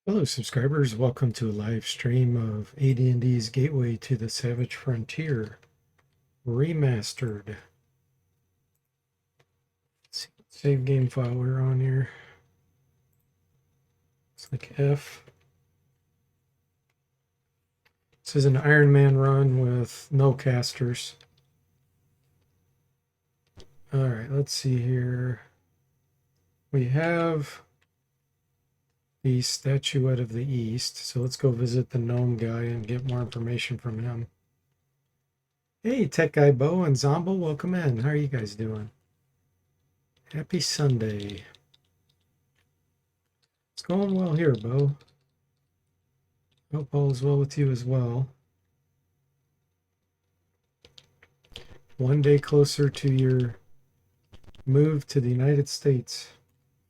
Hello, subscribers. Welcome to a live stream of AD&D's Gateway to the Savage Frontier Remastered. Let's see what save game file we're on here. It's like F. This is an Iron Man run with no casters. All right, let's see here. We have the Statuette of the East, so let's go visit the gnome guy and get more information from him. Hey, Tech Guy Bo and Zombo, welcome in. How are you guys doing? Happy Sunday. It's going well here, Bo. Hope all is well with you as well. One day closer to your move to the United States.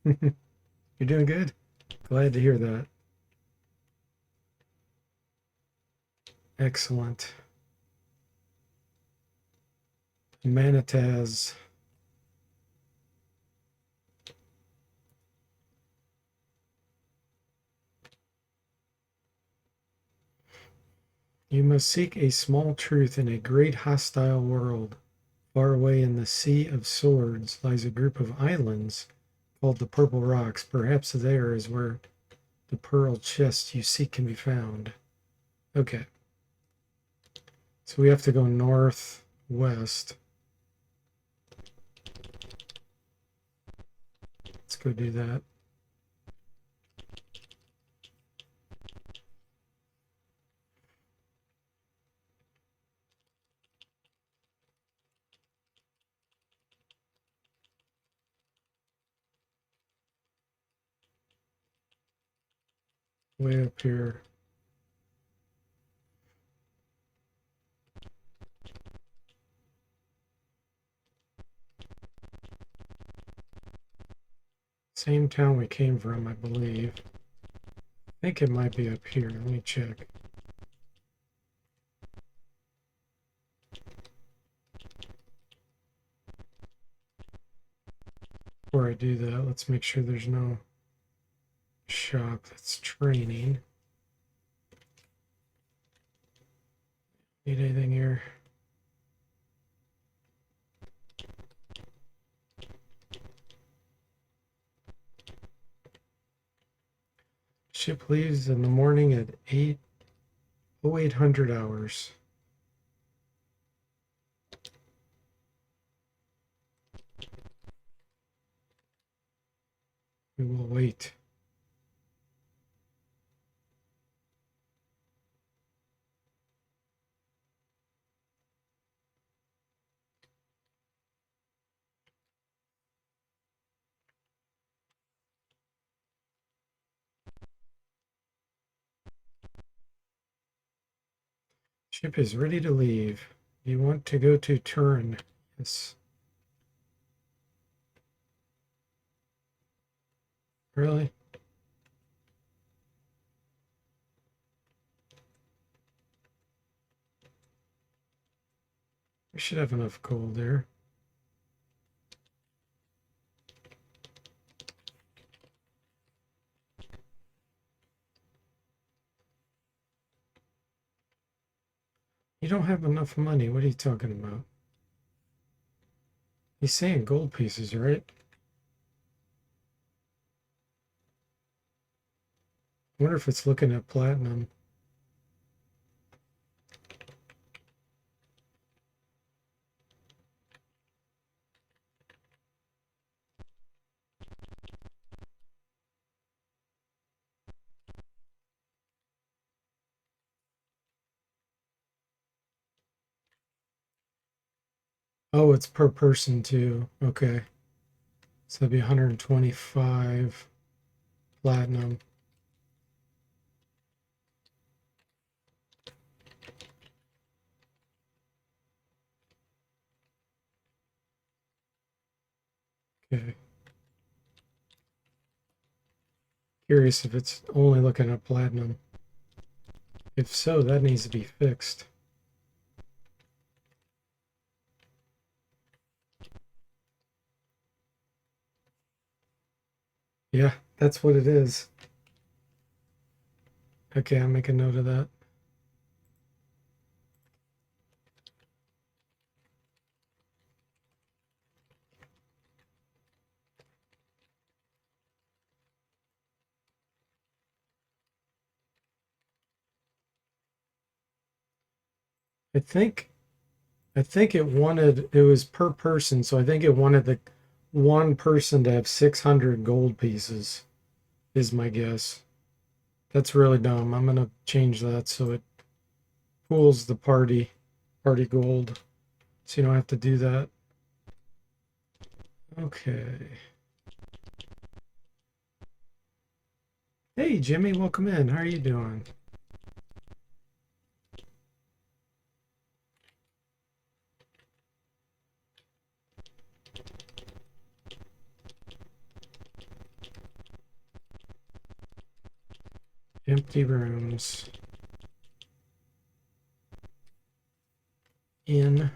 You're doing good? Glad to hear that. Excellent. Manitaz. You must seek a small truth in a great hostile world. Far away in the Sea of Swords lies a group of islands called the Purple Rocks. Perhaps there is where the pearl chest you seek can be found. Okay. So we have to go northwest. Let's go do that. Way up here. Same town we came from, I believe. I think it might be up here. Let me check. Before I do that, let's make sure there's no shop that's training. Need anything here? Ship leaves in the morning at 0800 hours. We will wait. Ship is ready to leave. You want to go to Turin? Yes. Really? We should have enough coal there. You don't have enough money. What are you talking about? He's saying gold pieces, right? I wonder if it's looking at platinum. Oh, it's per person too. Okay. So that'd be 125 platinum. Okay. Curious if it's only looking at platinum. If so, that needs to be fixed. Yeah, that's what it is. Okay, I'll make a note of that. I think it was per person, so I think it wanted the one person to have 600 gold pieces, is my guess. That's really dumb. I'm gonna change that so it pools the party gold, so you don't have to do that. Okay. Hey Jimmy, welcome in. How are you doing? Empty rooms. In.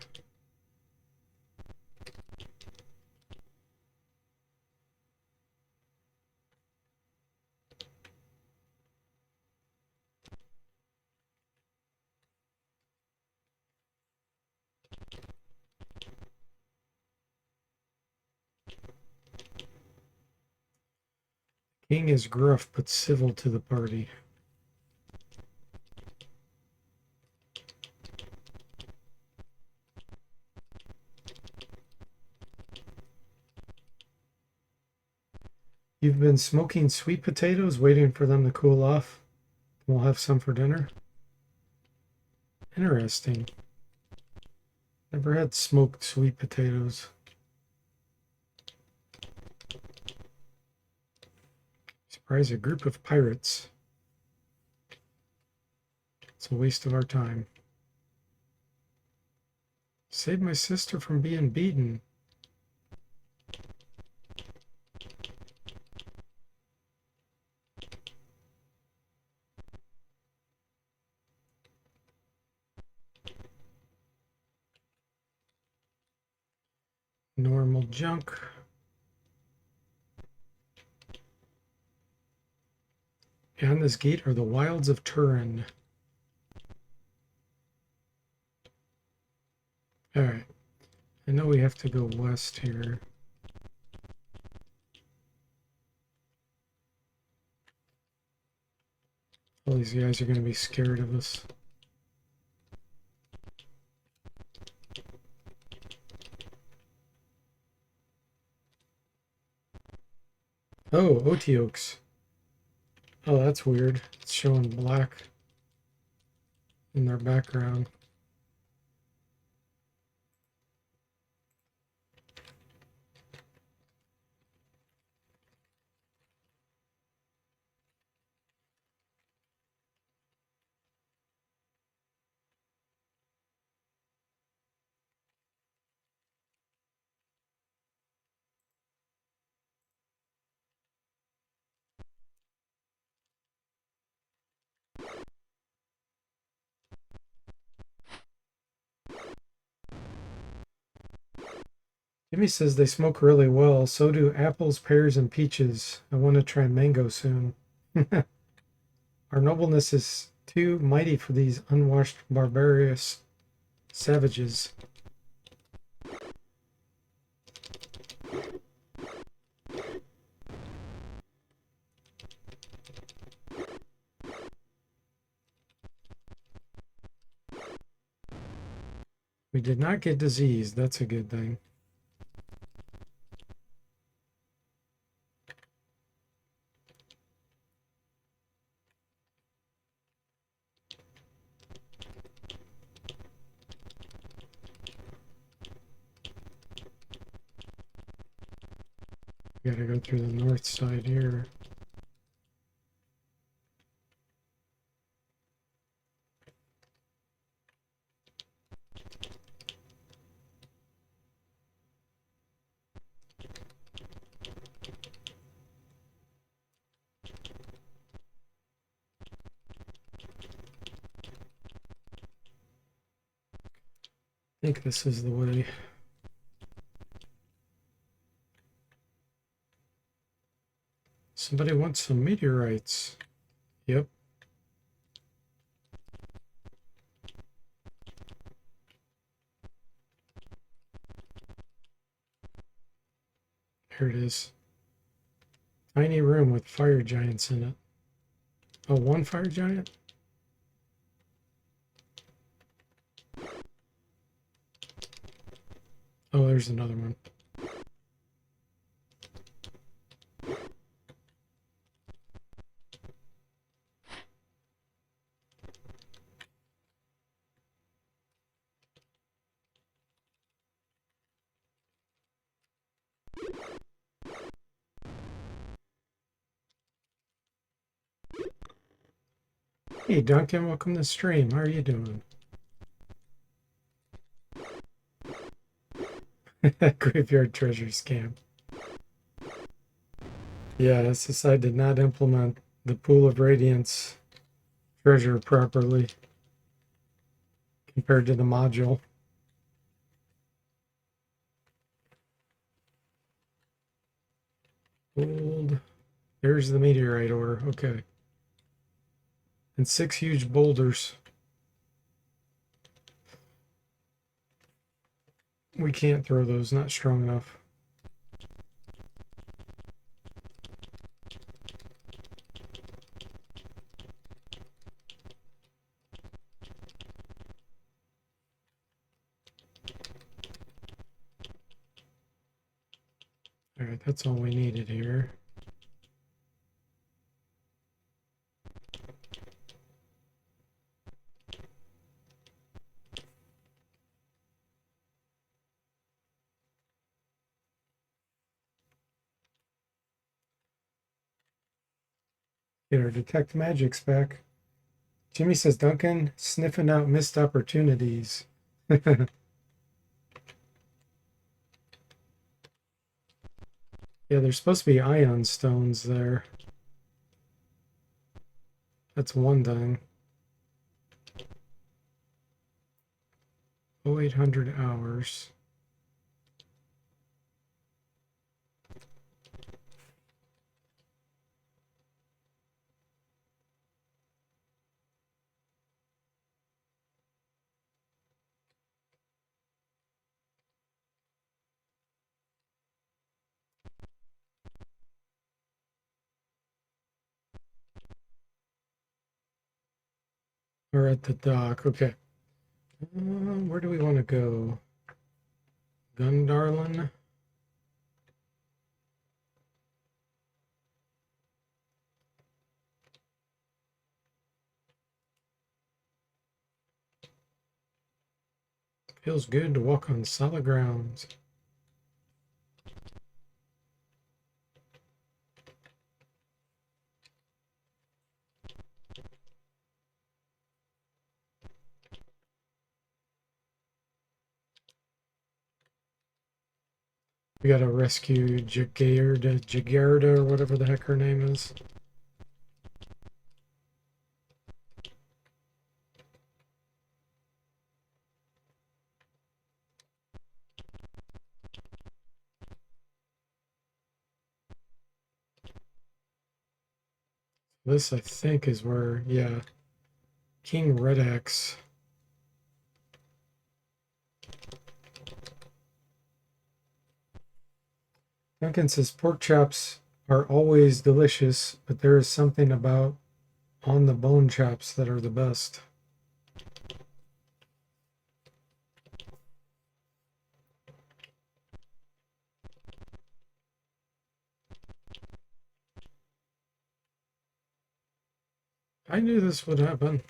King is gruff but civil to the party. You've been smoking sweet potatoes, waiting for them to cool off. We'll have some for dinner. Interesting. Never had smoked sweet potatoes. Surprise a group of pirates. It's a waste of our time. Save my sister from being beaten. Normal junk. Behind this gate are the wilds of Turin. Alright. I know we have to go west here. All these guys are going to be scared of us. Oh, Oteokes. Oh, that's weird. It's showing black in their background. Jimmy says they smoke really well. So do apples, pears, and peaches. I want to try mango soon. Our nobleness is too mighty for these unwashed, barbarous savages. We did not get diseased. That's a good thing. We gotta go through the north side here. I think this is the way. Somebody wants some meteorites. Yep. Here it is. Tiny room with fire giants in it. Oh, one fire giant? Oh, there's another one. Hey, Duncan, welcome to the stream. How are you doing? Graveyard treasure scam. Yeah, SSI did not implement the Pool of Radiance treasure properly compared to the module. Gold. There's the meteorite ore. Okay. And 6 huge boulders. We can't throw those, not strong enough. All right, that's all we needed here. Get our detect magics back. Jimmy says, Duncan, sniffing out missed opportunities. Yeah, there's supposed to be ion stones there. That's one thing. 0800 hours. We're at the dock. Okay. Where do we want to go? Gundarlin? Feels good to walk on solid grounds. We gotta rescue Jagarda, or whatever the heck her name is. This, I think, is where, yeah, King Red Axe. Duncan says pork chops are always delicious, but there is something about on the bone chops that are the best. I knew this would happen.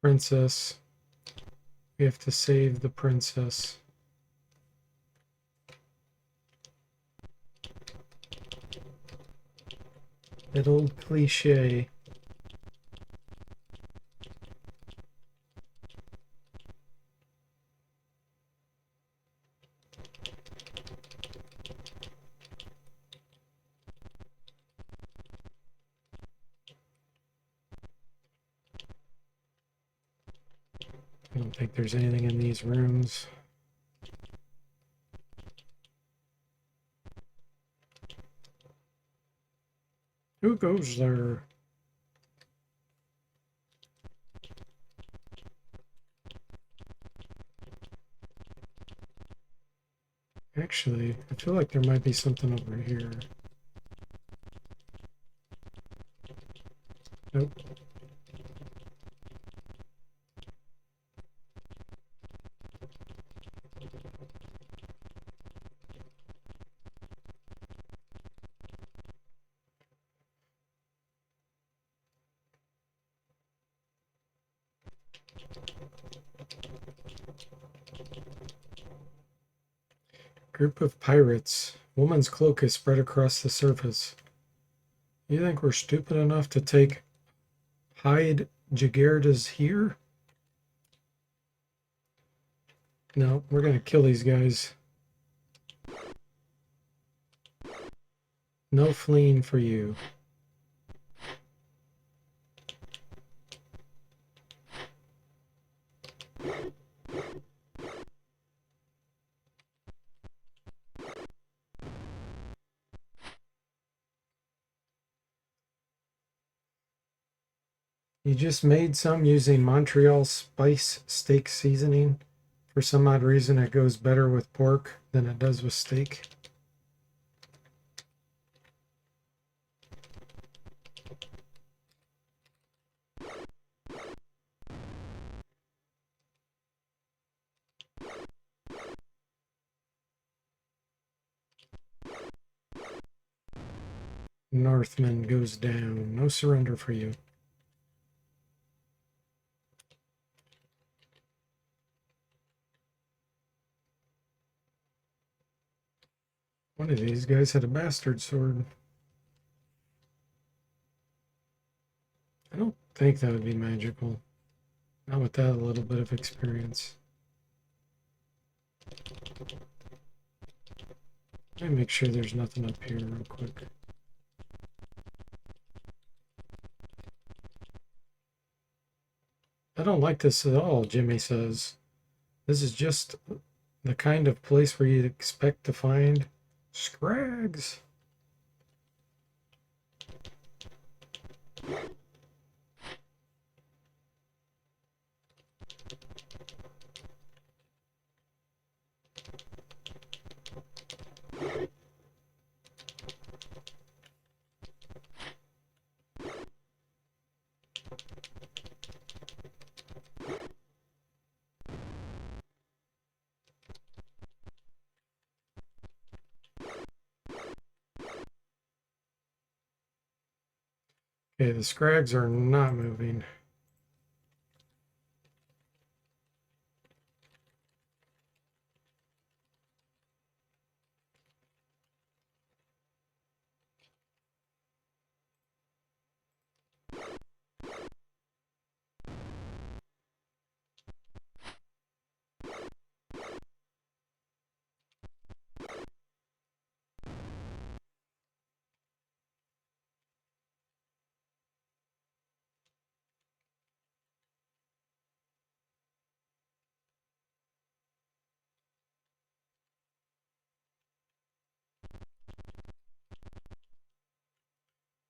Princess. We have to save the princess. That old cliche. I don't think there's anything in these rooms. Who goes there? Actually, I feel like there might be something over here. Nope. Group of pirates. Woman's cloak is spread across the surface. You think we're stupid enough to take Hyde Jagerdas here? No, we're gonna kill these guys. No fleeing for you. You just made some using Montreal spice steak seasoning. For some odd reason, it goes better with pork than it does with steak. Northman goes down. No surrender for you. One of these guys had a bastard sword. I don't think that would be magical. Not with that little bit of experience. Let me make sure there's nothing up here real quick. I don't like this at all, Jimmy says. This is just the kind of place where you'd expect to find scrags. Okay, the scrags are not moving.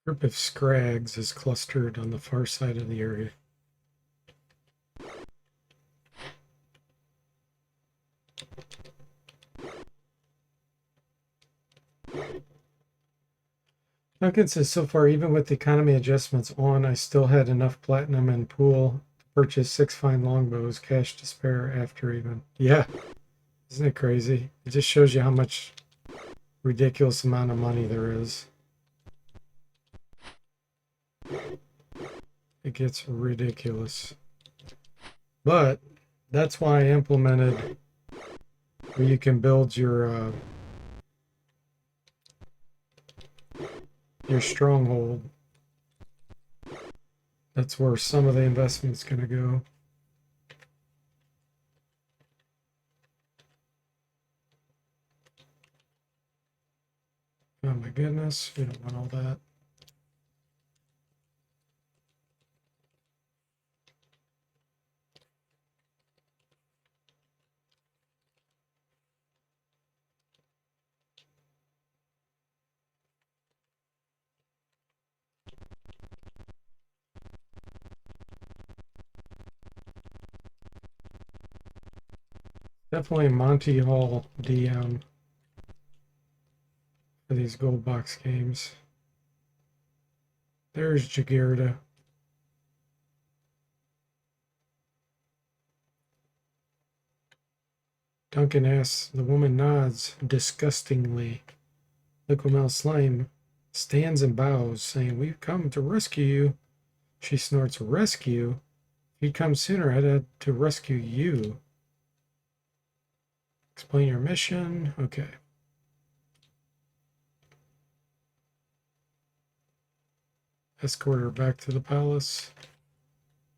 Group of scrags is clustered on the far side of the area. Duncan says, so far, even with the economy adjustments on, I still had enough platinum and pool to purchase 6 fine longbows, cash to spare after even. Yeah, isn't it crazy? It just shows you how much ridiculous amount of money there is. It gets ridiculous. But that's why I implemented where you can build your stronghold. That's where some of the investment's going to go. Oh my goodness, we don't want all that. Definitely Monty Hall DM. for these gold box games. There's Jagerda. Duncan asks, the woman nods disgustingly. Liquimel Slime stands and bows, saying, we've come to rescue you. She snorts, rescue? If you'd come sooner, I'd had to rescue you. Explain your mission. Okay. Escort her back to the palace.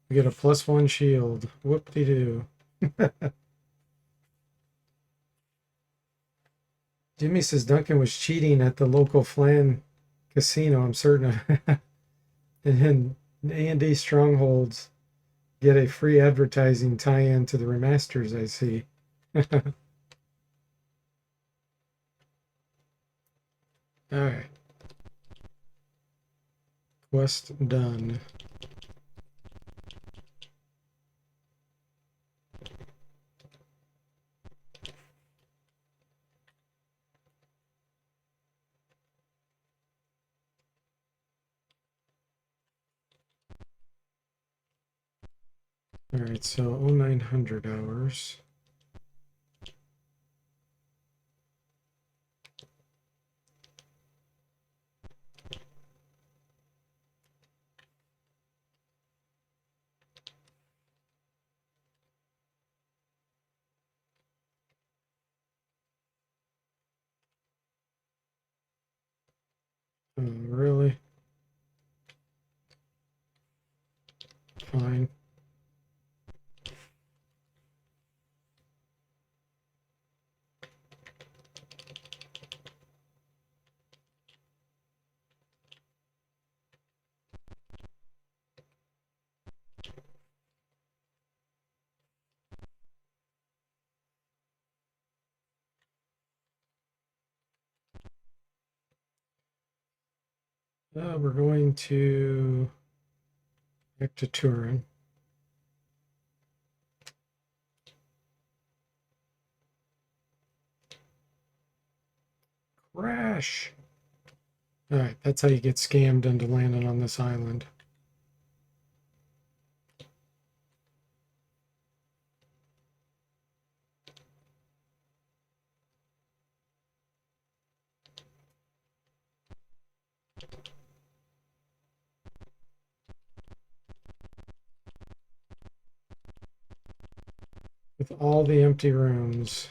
We get a +1 shield. Whoop-de-doo. Jimmy says Duncan was cheating at the local Flan casino, I'm certain of. And A&D Strongholds get a free advertising tie-in to the remasters, I see. Alright. Quest done. Alright, so 0900 hours. Really? Fine. We're going to back to Turin. Crash! Alright, that's how you get scammed into landing on this island. With all the empty rooms.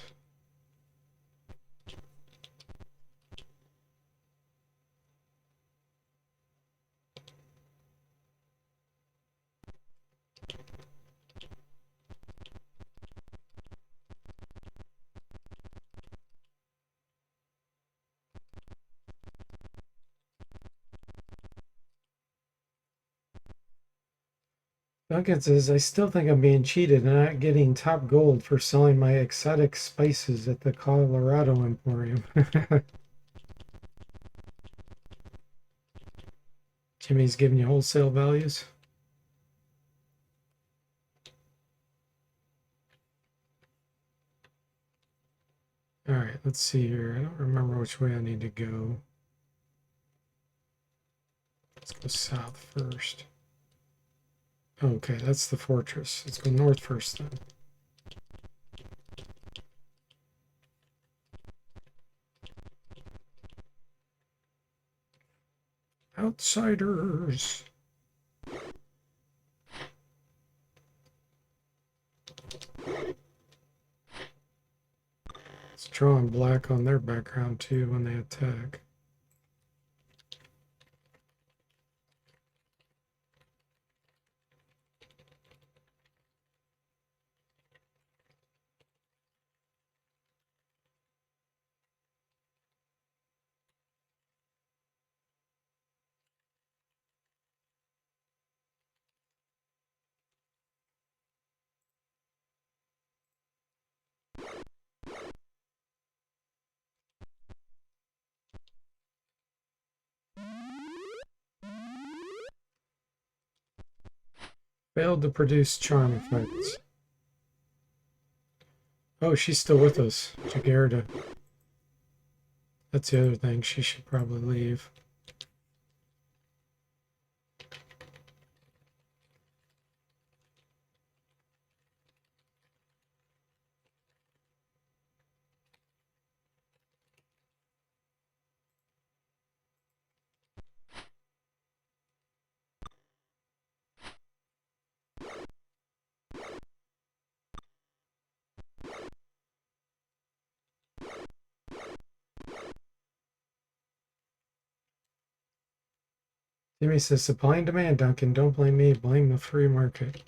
Duncan says, I still think I'm being cheated and not getting top gold for selling my exotic spices at the Colorado Emporium. Jimmy's giving you wholesale values. All right, let's see here. I don't remember which way I need to go. Let's go south first. Okay, that's the fortress. Let's go north first then. Outsiders. It's drawing black on their background too when they attack. Failed to produce charm effects. Oh, she's still with us, Jagerda. That's the other thing. She should probably leave. Jimmy says, supply and demand, Duncan. Don't blame me. Blame the free market.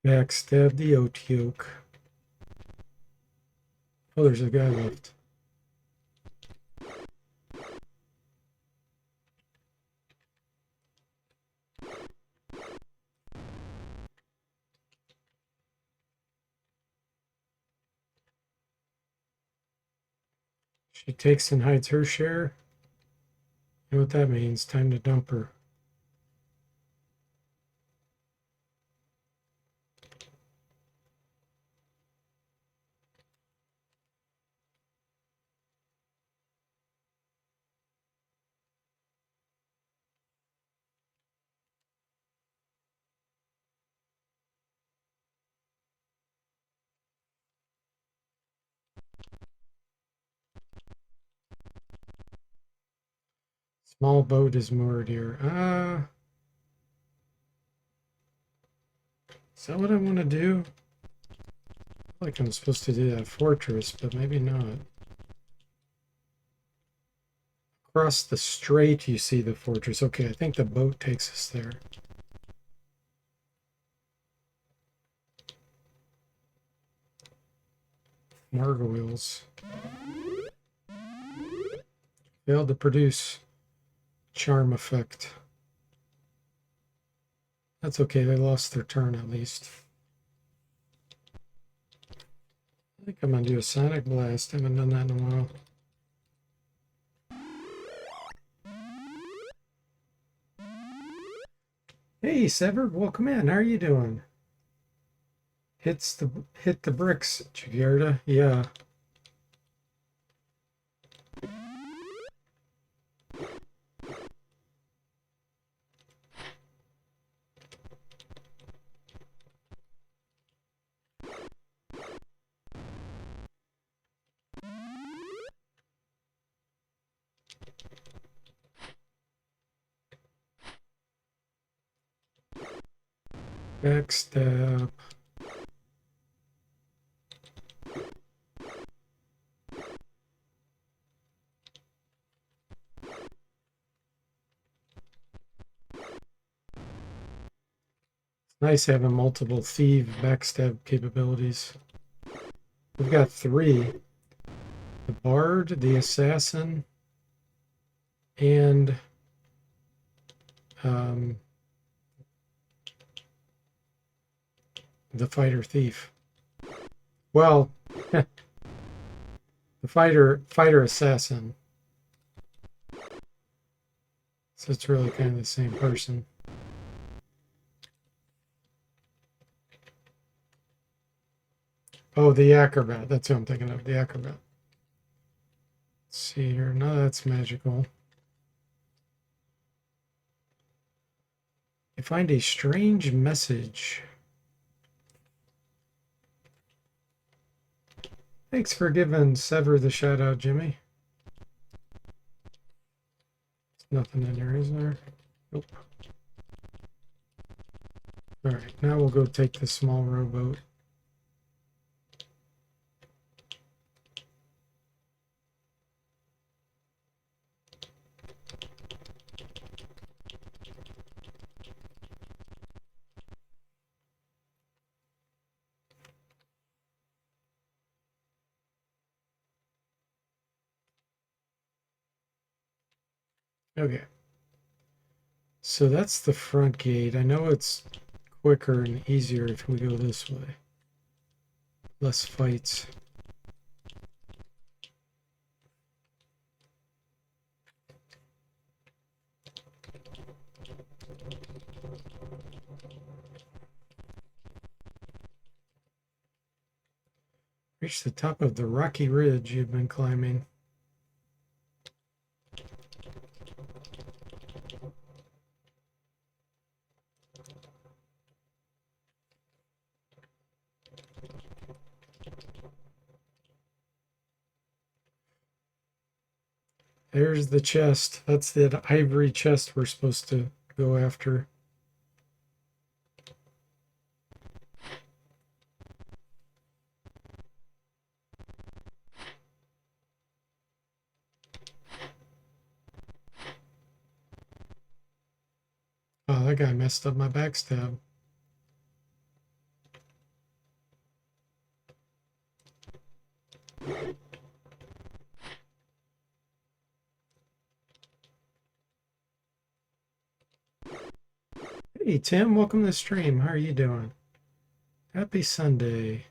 Backstab the oat yolk. Oh, there's a guy left. She takes and hides her share. You know what that means? Time to dump her. Small boat is moored here. Is that what I want to do? I feel like I'm supposed to do that fortress, but maybe not. Across the strait, you see the fortress. Okay, I think the boat takes us there. Gargoyles. Failed to produce charm effect. That's okay, they lost their turn at least. I think I'm gonna do a Sonic Blast. I haven't done that in a while. Hey Sever, welcome in. How are you doing? Hit the bricks, Jagarta. Yeah. Backstab. Nice having multiple thief backstab capabilities. We've got 3. The Bard, the Assassin, and the Fighter Thief. Well, the Fighter Assassin. So it's really kind of the same person. Oh, the Acrobat. That's who I'm thinking of, the Acrobat. Let's see here. No, that's magical. You find a strange message. Thanks for giving Sever the shout out, Jimmy. There's nothing in there, is there? Nope. Alright, now we'll go take the small rowboat. Okay. So that's the front gate. I know it's quicker and easier if we go this way. Less fights. Reach the top of the rocky ridge you've been climbing. There's the chest. That's the ivory chest we're supposed to go after. Oh, that guy messed up my backstab. Hey, Tim, welcome to the stream. How are you doing? Happy Sunday.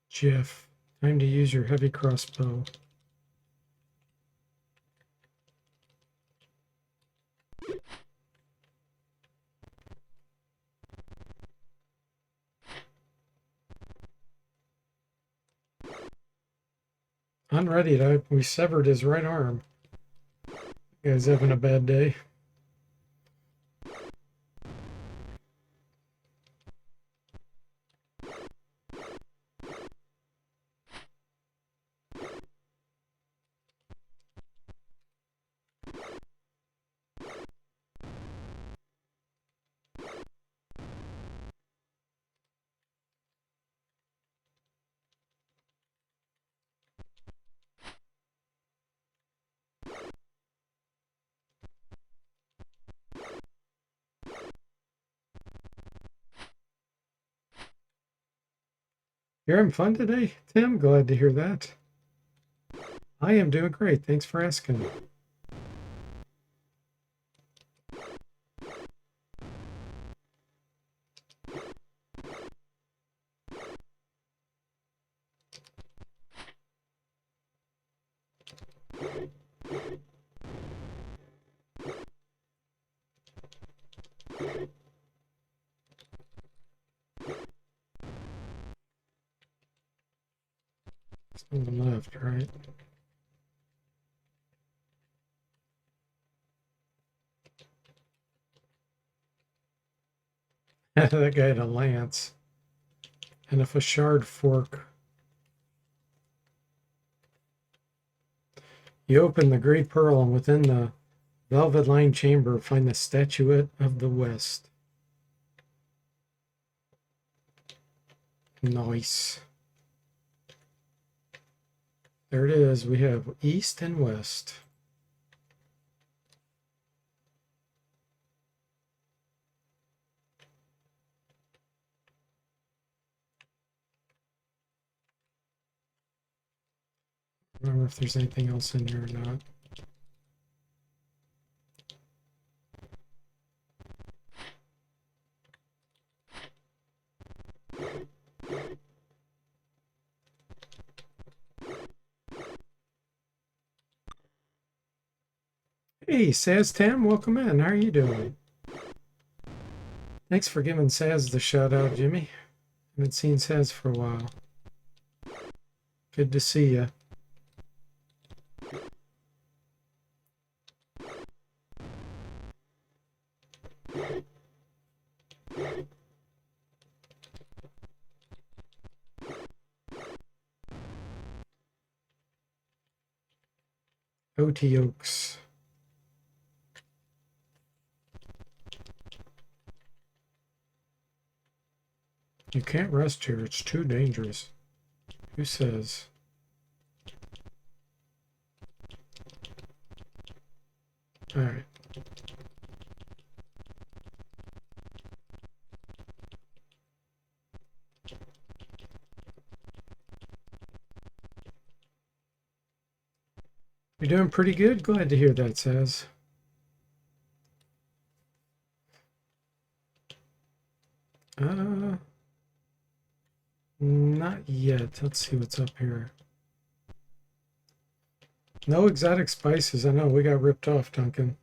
Jeff, time to use your heavy crossbow. Unready. We severed his right arm. You guys having a bad day? You're having fun today, Tim? Glad to hear that. I am doing great. Thanks for asking. On the left, right? That guy had a lance and a Fashard fork. You open the Great Pearl, and within the velvet-lined chamber, find the Statuette of the West. Nice. There it is. We have East and West. I don't remember if there's anything else in here or not. Hey, Saz Tam, welcome in. How are you doing? Thanks for giving Saz the shout out, Jimmy. Haven't seen Saz for a while. Good to see you. OT Oaks. You can't rest here. It's too dangerous. Who says? All right. You're doing pretty good. Glad to hear that, Says. Not yet. Let's see what's up here. No exotic spices. I know we got ripped off, Duncan.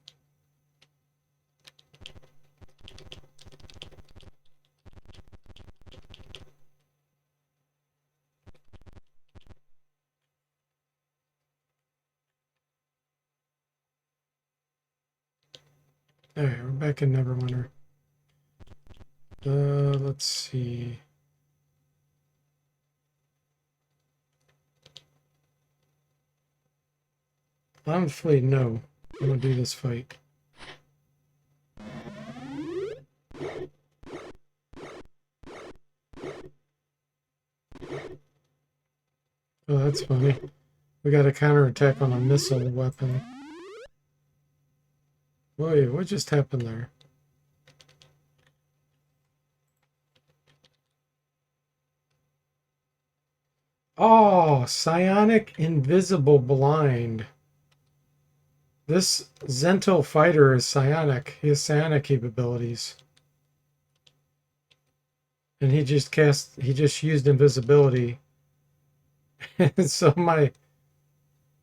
All right, we're back in Neverwinter. Let's see. I'm fleet. No, I'm gonna do this fight. Oh, that's funny. We got a counterattack on a missile weapon. Wait, what just happened there? Oh, psionic invisible blind. This Zento fighter is psionic. He has psionic capabilities. And he just used invisibility. So my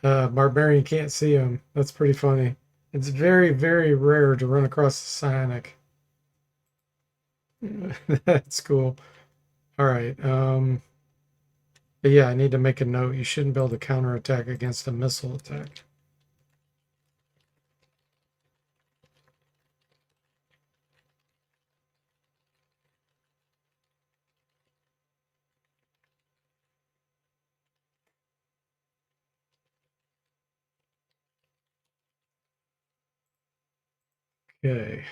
barbarian can't see him. That's pretty funny. It's very, very rare to run across a psionic. That's cool. All right. But yeah, I need to make a note. You shouldn't be able to counterattack against a missile attack. Okay.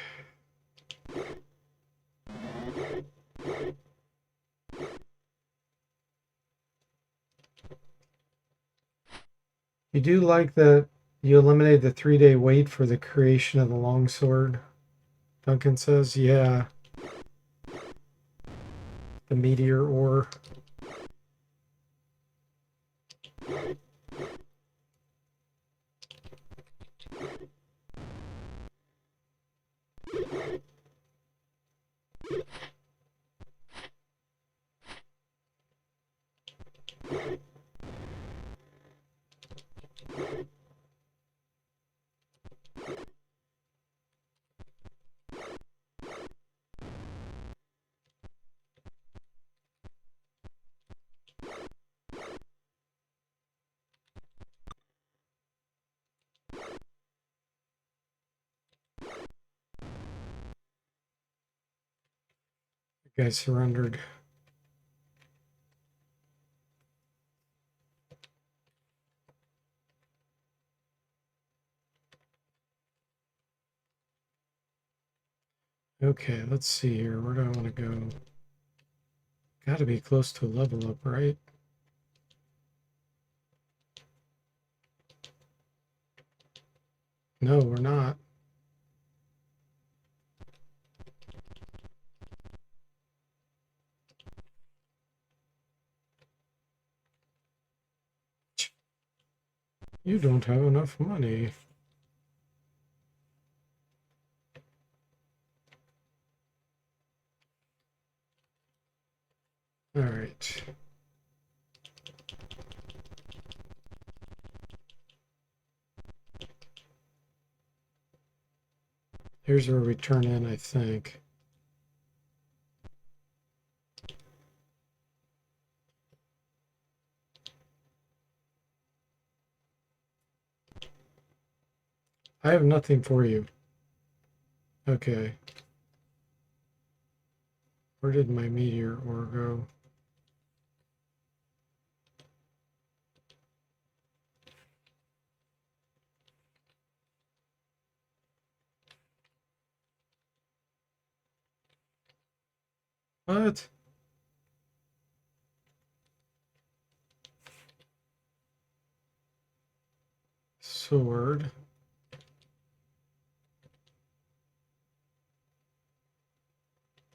You do like that you eliminated the 3-day wait for the creation of the longsword, Duncan says. Yeah, the meteor ore. The guy surrendered. Okay, let's see here. Where do I want to go? Got to be close to a level up, right? No, we're not. You don't have enough money. All right. Here's where we turn in, I think. I have nothing for you. Okay. Where did my meteor ore go? What? Sword.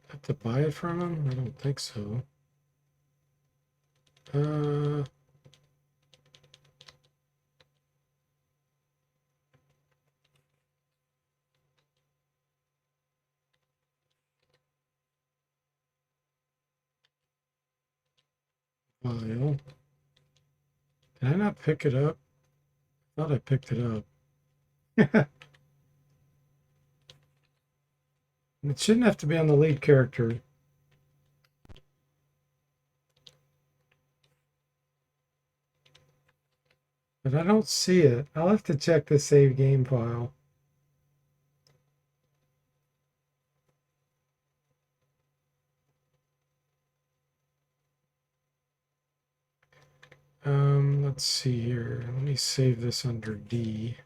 Have to buy it from him? I don't think so. Uh, file. Did I not pick it up? I thought I picked it up. It shouldn't have to be on the lead character. But I don't see it. I'll have to check the save game file. Let's see here. Let me save this under D.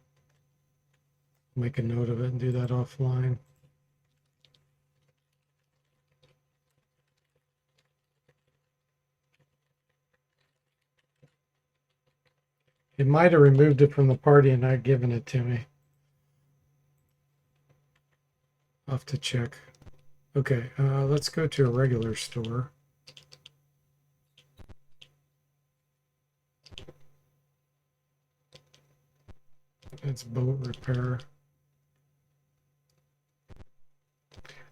Make a note of it and do that offline. It might have removed it from the party and not given it to me. I'll have to check. Okay, let's go to a regular store. It's boat repair.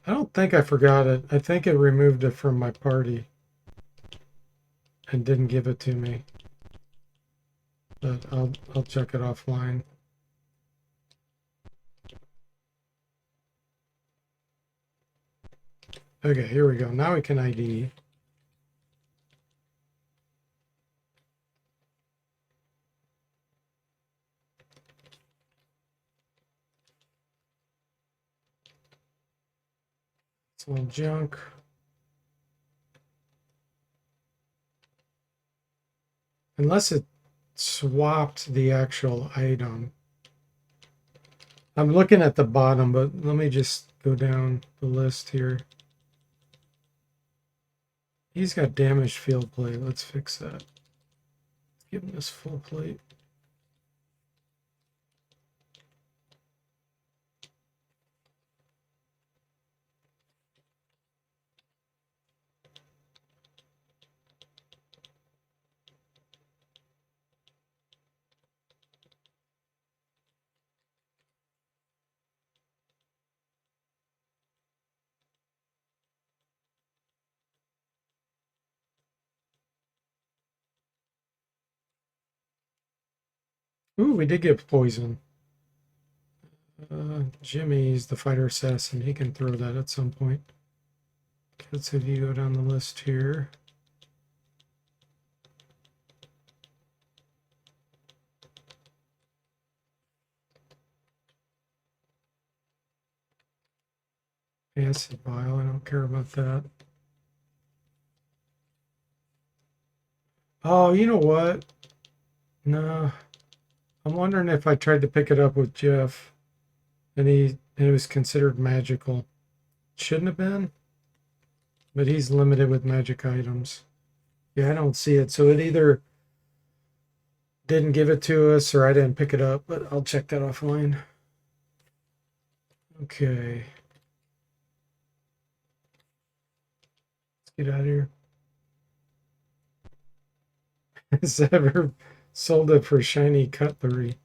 I don't think I forgot it. I think it removed it from my party and didn't give it to me. But I'll check it offline. Okay, here we go. Now we can ID. It's a little junk. Unless it swapped the actual item. I'm looking at the bottom, but let me just go down the list here. He's got damaged field plate. Let's fix that. Give him this full plate. Ooh, we did get poison. Jimmy's the fighter assassin. He can throw that at some point. Let's have you go down the list here. Acid vial. I don't care about that. Oh, you know what? No. I'm wondering if I tried to pick it up with Jeff and it was considered magical. Shouldn't have been, but he's limited with magic items. Yeah, I don't see it. So it either didn't give it to us or I didn't pick it up, but I'll check that offline. Okay. Let's get out of here. Has ever sold it for shiny cutlery?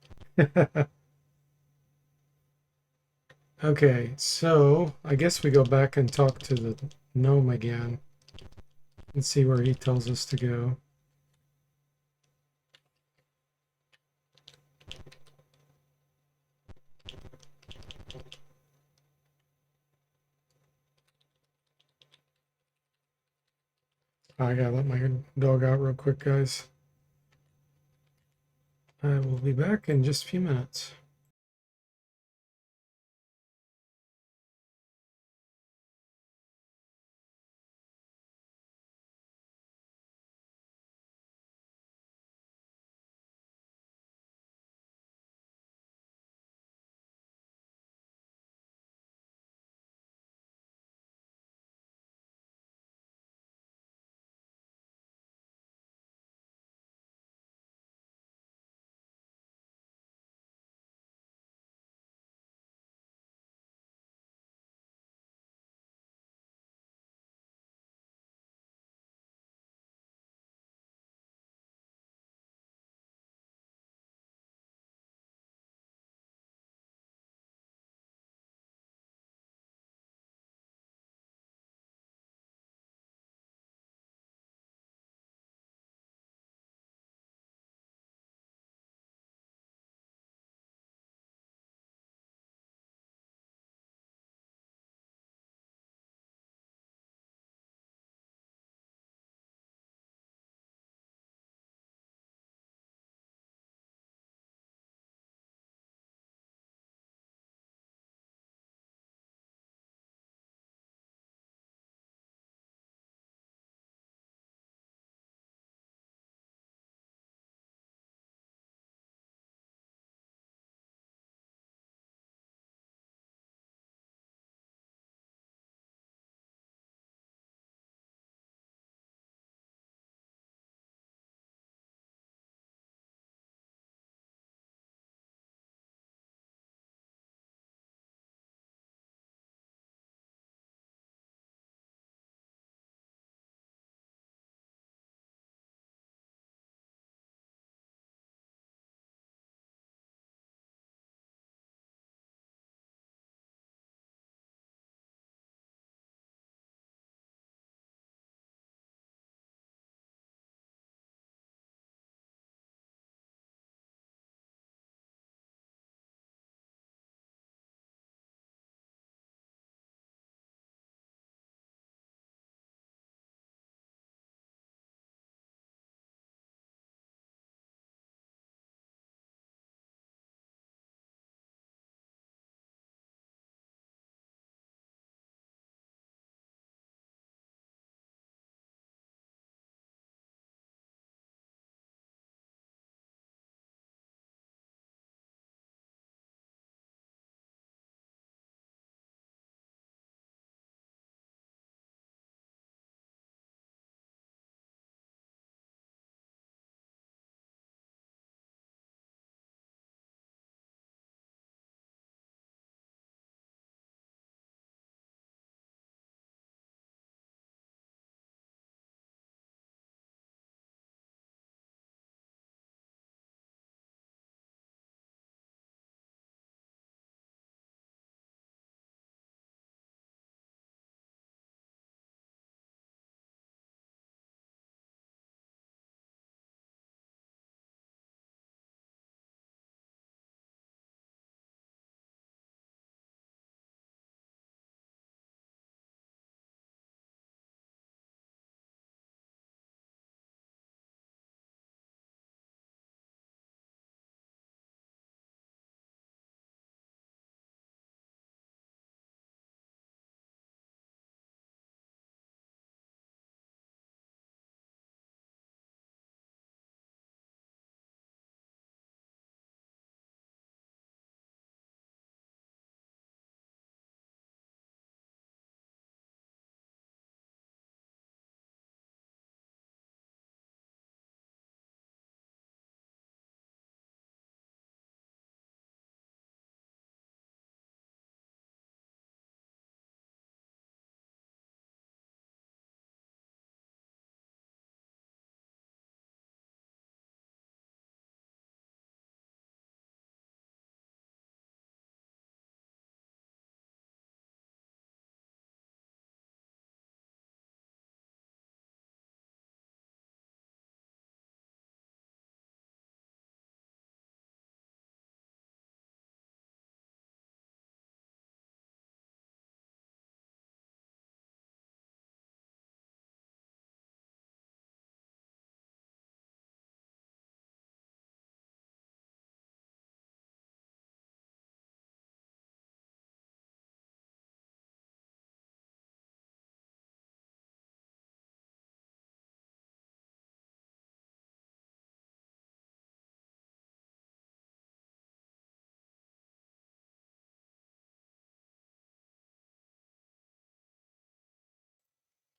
Okay, so I guess we go back and talk to the gnome again and see where he tells us to go. I gotta let my dog out real quick, guys. I will be back in just a few minutes.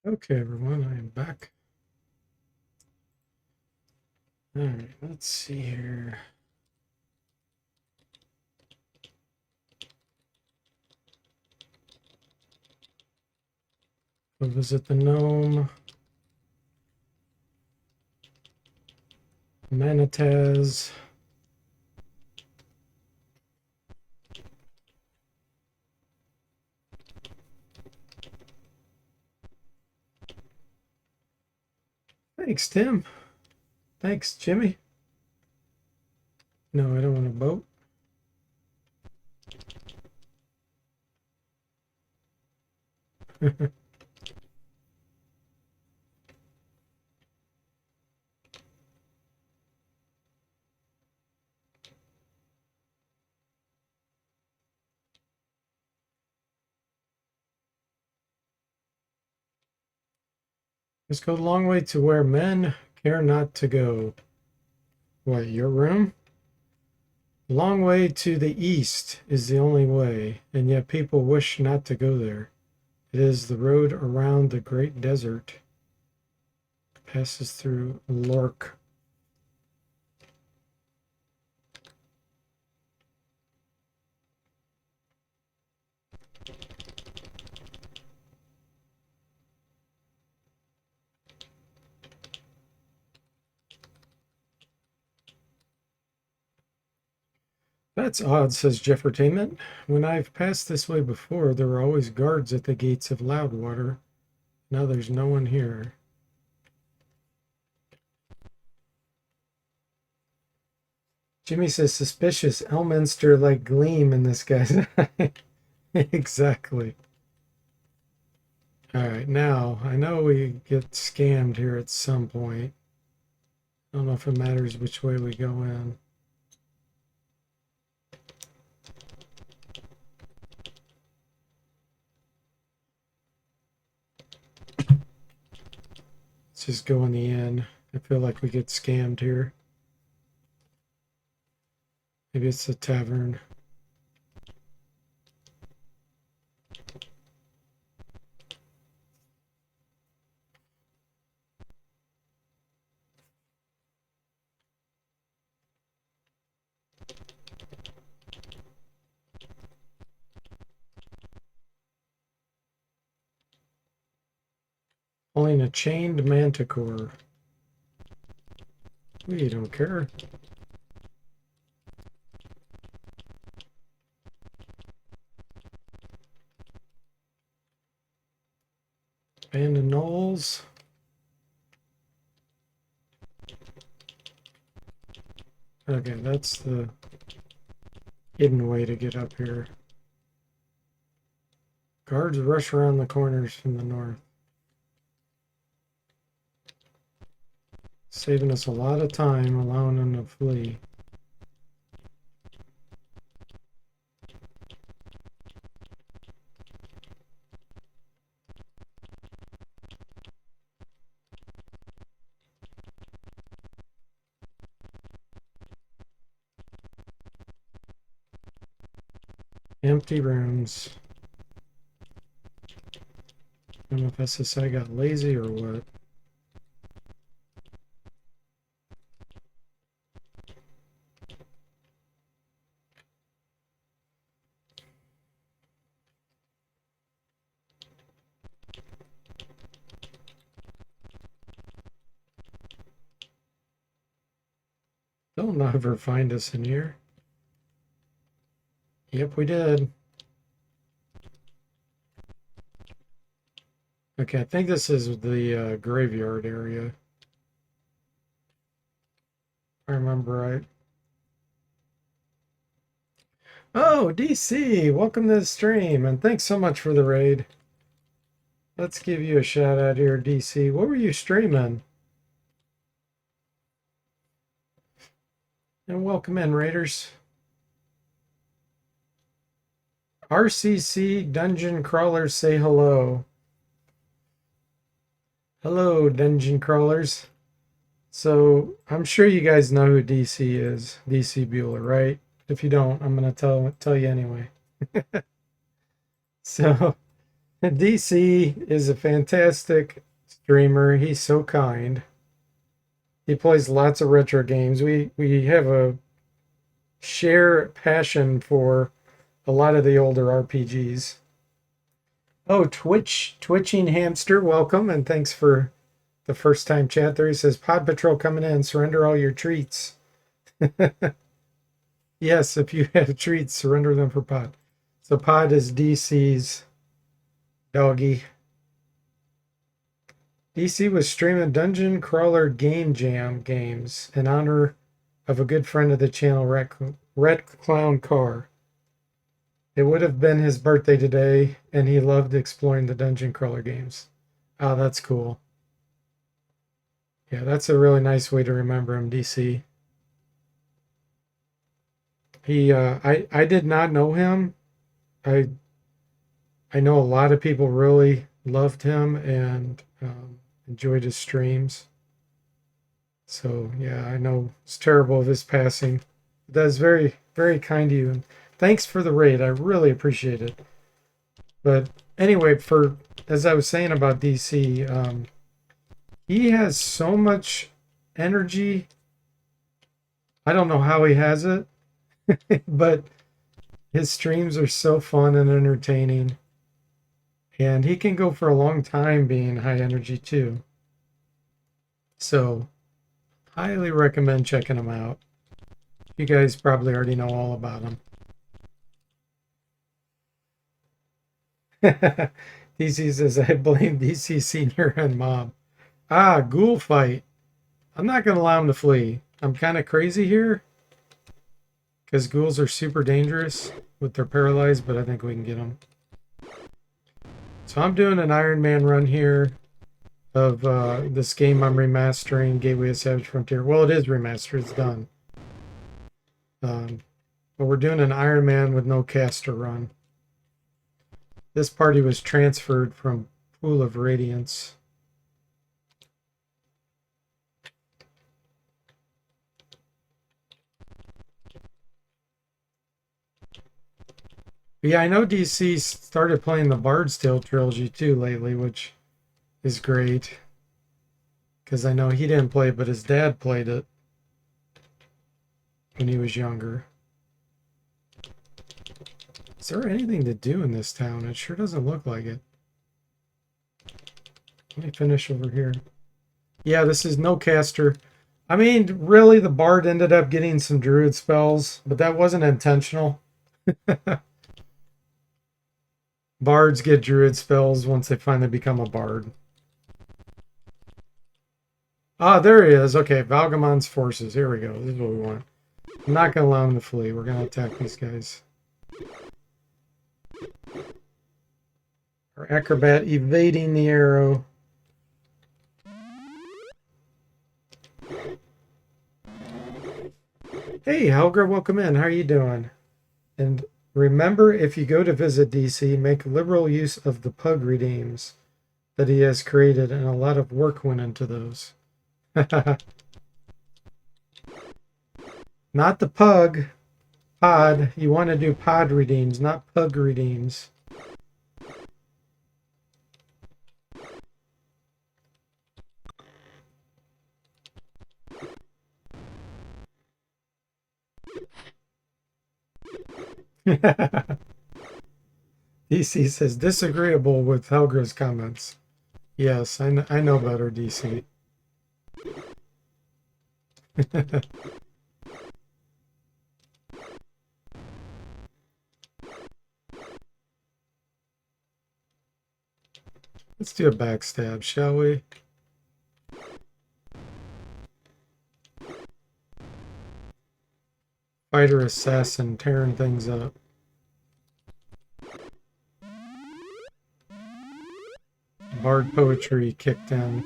Okay, everyone, I am back. All right, let's see here. We'll visit the gnome. Manitaz. Thanks, Tim. Thanks, Jimmy. No, I don't want a boat. Let's go the long way to where men care not to go. What, your room? The long way to the east is the only way, and yet people wish not to go there. It is the road around the great desert. Passes through Lork. That's odd, says Jeffertainment. When I've passed this way before, there were always guards at the gates of Loudwater. Now there's no one here. Jimmy says suspicious Elminster like gleam in this guy's eye. Exactly. All right, now I know we get scammed here at some point. I don't know if it matters which way we go in. Let's just go in the inn. I feel like we get scammed here. Maybe it's the tavern. Only a chained manticore. We don't care. Abandoned knolls. Okay, that's the hidden way to get up here. Guards rush around the corners from the north. Saving us a lot of time, allowing them to flee. Empty rooms. I don't know if SSI got lazy or what. They'll never find us in here. Yep, we did. Okay, I think this is the graveyard area. If I remember right. Oh, DC, welcome to the stream, and thanks so much for the raid. Let's give you a shout out here, DC. What were you streaming? And welcome in, Raiders. RCC Dungeon Crawlers say hello. Hello, Dungeon Crawlers. So, I'm sure you guys know who DC is. DC Bueller, right? If you don't, I'm going to tell you anyway. So, DC is a fantastic streamer. He's so kind. He plays lots of retro games. We have a share passion for a lot of the older RPGs. Oh, Twitching Hamster, welcome and thanks for the first time chat there. He says, Pod Patrol coming in, surrender all your treats. Yes, if you have treats, surrender them for Pod. So Pod is DC's doggy. DC was streaming Dungeon Crawler Game Jam games in honor of a good friend of the channel, Red Clown Car. It would have been his birthday today, and he loved exploring the Dungeon Crawler games. Oh, that's cool. Yeah, that's a really nice way to remember him, DC. I did not know him. I I know a lot of people really loved him and enjoyed his streams. So yeah, I know it's terrible of his passing. That is very, very kind of you, and thanks for the raid. I really appreciate it. But anyway, for as I was saying about DC, he has so much energy. I don't know how he has it, but his streams are so fun and entertaining. And he can go for a long time being high energy too. So, highly recommend checking him out. You guys probably already know all about him. DC says, I blame DC Senior and Mom. Ah, ghoul fight. I'm not going to allow him to flee. I'm kind of crazy here because ghouls are super dangerous with their paralyzed, but I think we can get them. So I'm doing an Iron Man run here of this game I'm remastering, Gateway of Savage Frontier. Well, it is remastered. It's done. But we're doing an Iron Man with no caster run. This party was transferred from Pool of Radiance. But yeah, I know DC started playing the Bard's Tale trilogy too lately, which is great. Because I know he didn't play it, but his dad played it when he was younger. Is there anything to do in this town? It sure doesn't look like it. Let me finish over here. Yeah, this is no caster. I mean, really, the Bard ended up getting some Druid spells, but that wasn't intentional. Bards get Druid spells once they finally become a Bard. Ah, there he is. Okay, Valgamon's forces. Here we go. This is what we want. I'm not going to allow him to flee. We're going to attack these guys. Our acrobat evading the arrow. Hey, Helga, welcome in. How are you doing? And remember, if you go to visit DC, make liberal use of the pug redeems that he has created, and a lot of work went into those. Not the pug. Pod. You want to do pod redeems, not pug redeems. DC says disagreeable with Helgra's comments. Yes, I know better, DC. Let's do a backstab, shall we? Fighter assassin tearing things up. Bard poetry kicked in.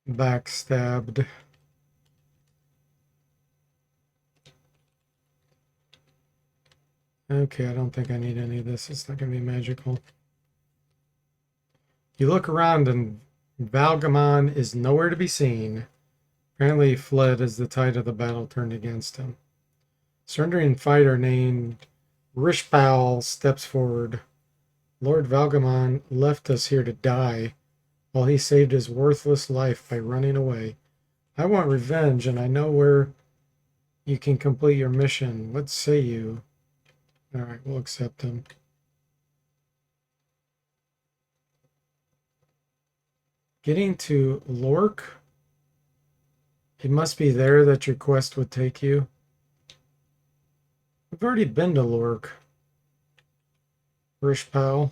Backstabbed. Okay, I don't think I need any of this. It's not going to be magical. You look around and Valgamon is nowhere to be seen. Apparently he fled as the tide of the battle turned against him. Surrendering fighter named Rishpal steps forward. Lord Valgamon left us here to die while he saved his worthless life by running away. I want revenge, and I know where you can complete your mission. What say you? All right, we'll accept him. Getting to Lork? It must be there that your quest would take you. We've already been to Lork. Rishpal.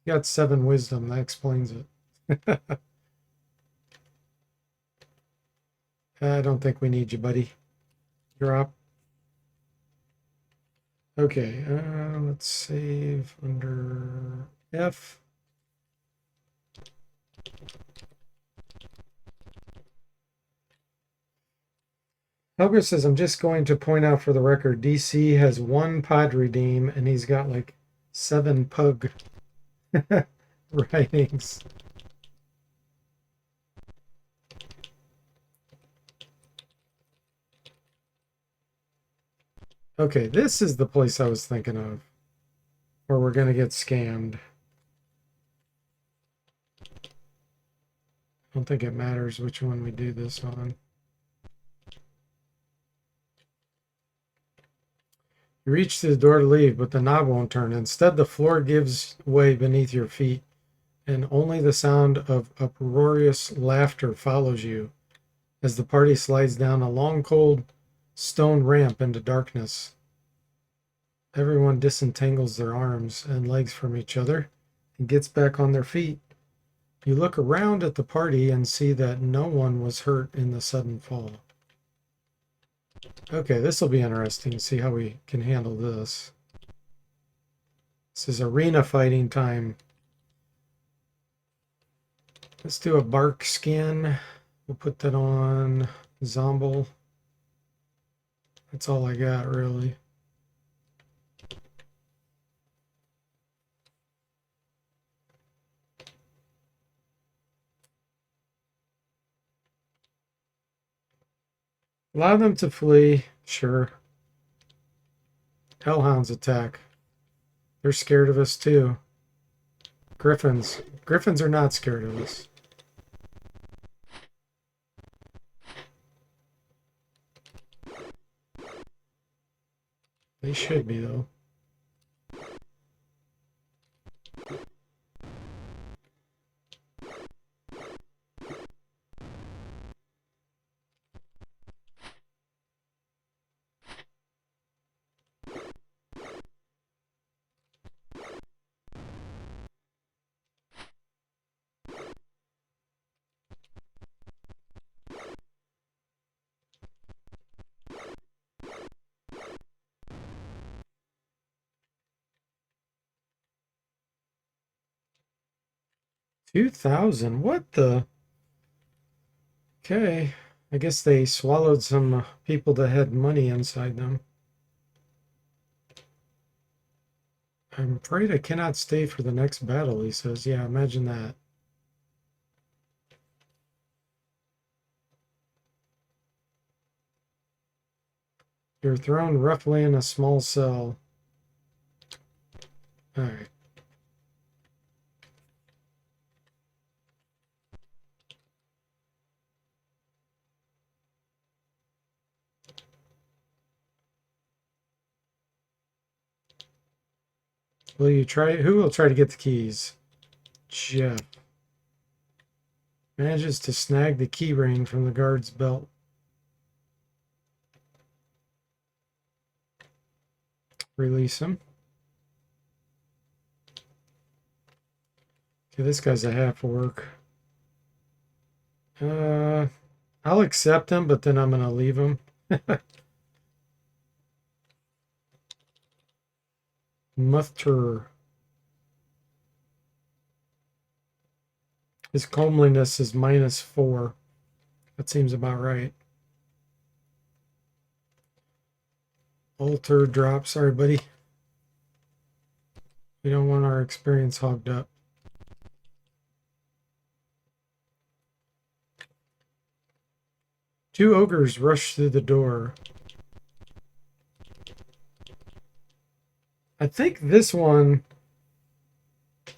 You got 7 wisdom. That explains it. I don't think we need you, buddy. Drop. Okay, let's save under F. Helger says, I'm just going to point out for the record, DC has 1 pod redeem, and he's got like 7 pug writings. Okay, this is the place I was thinking of, where we're going to get scammed. I don't think it matters which one we do this on. You reach to the door to leave, but the knob won't turn. Instead, the floor gives way beneath your feet, and only the sound of uproarious laughter follows you as the party slides down a long, cold stone ramp into darkness. Everyone disentangles their arms and legs from each other and gets back on their feet. You look around at the party and see that no one was hurt in the sudden fall. Okay, this will be interesting to see how we can handle this. This is arena fighting time. Let's do a bark skin. We'll put that on Zomble. That's all I got, really. Allow them to flee, sure. Hellhounds attack. They're scared of us too. Griffins. Griffins are not scared of us. They should be, though. $2,000? What the? Okay. I guess they swallowed some people that had money inside them. I'm afraid I cannot stay for the next battle, he says. Yeah, imagine that. You're thrown roughly in a small cell. Alright. Will you try? Who will try to get the keys? Jeff. Manages to snag the key ring from the guard's belt. Release him. Okay, this guy's a half orc. I'll accept him, but then I'm gonna leave him. Muthter. His comeliness is -4. That seems about right. Alter drop. Sorry, buddy. We don't want our experience hogged up. Two ogres rush through the door. I think this one,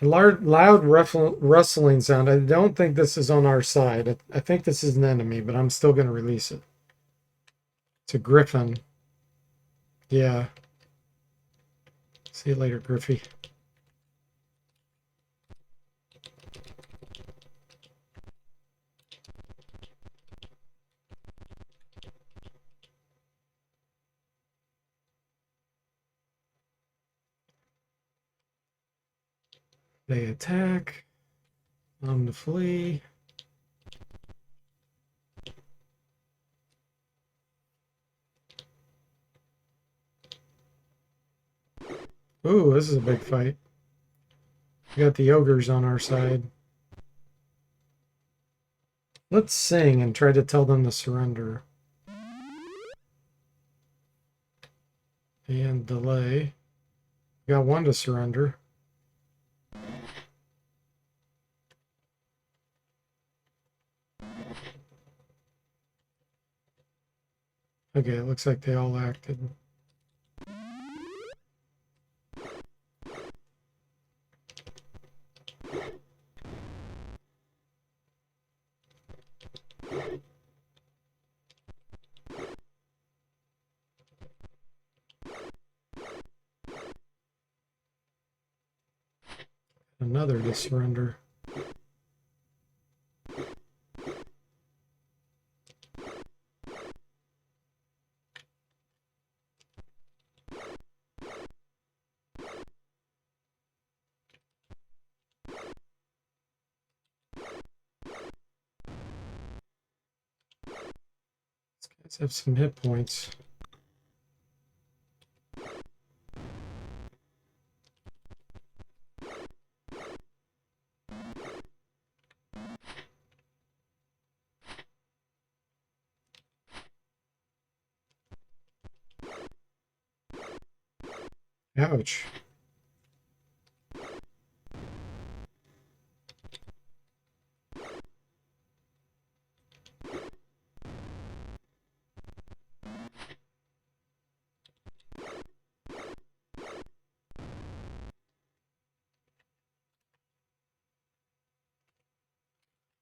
a loud rustling sound. I don't think this is on our side. I think this is an enemy, but I'm still going to release it. It's a griffin. Yeah. See you later, Griffy. They attack. I'm to flee. Ooh, this is a big fight. We got the ogres on our side. Let's sing and try to tell them to surrender. And delay. We got one to surrender. Okay, it looks like they all acted. Another to surrender. These guys have some hit points. Ouch.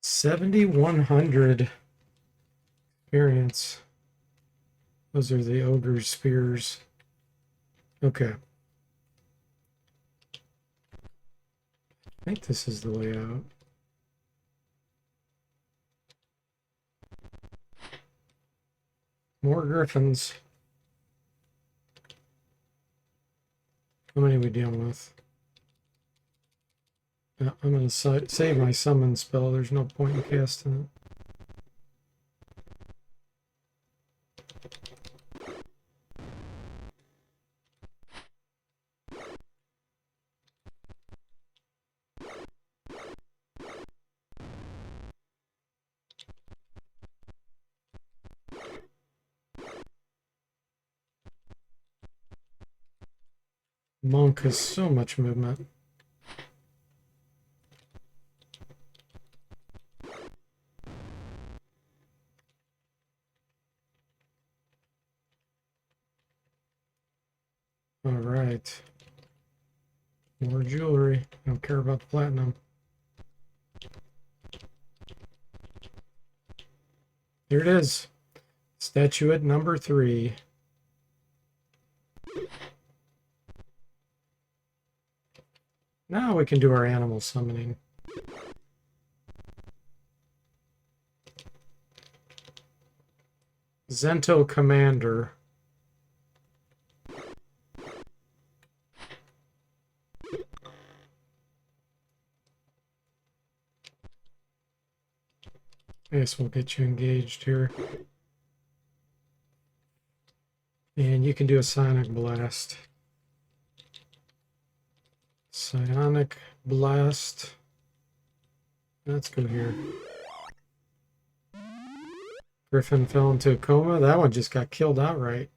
$7,100 experience. Those are the ogre's spears. Okay. I think this is the way out. More griffins. How many are we dealing with? Yeah, I'm going to save my summon spell. There's no point in casting it. Monk has so much movement. All right. More jewelry. I don't care about the platinum. Here it is. Statuette number 3. Now we can do our animal summoning. Zento Commander. I guess we'll get you engaged here. And you can do a Psionic Blast. Psionic Blast. Let's go here. Griffin fell into a coma. That one just got killed outright.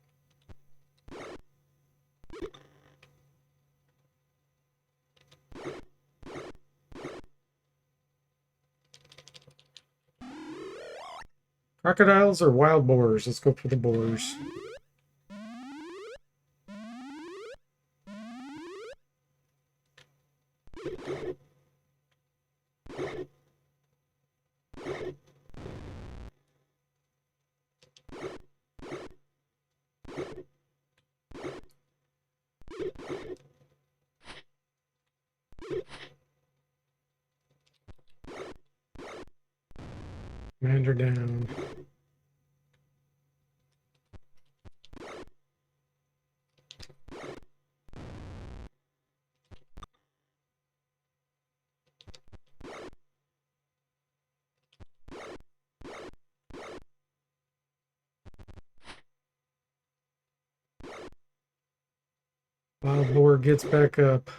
Crocodiles or wild boars? Let's go for the boars. Commander down. Wild boar gets back up.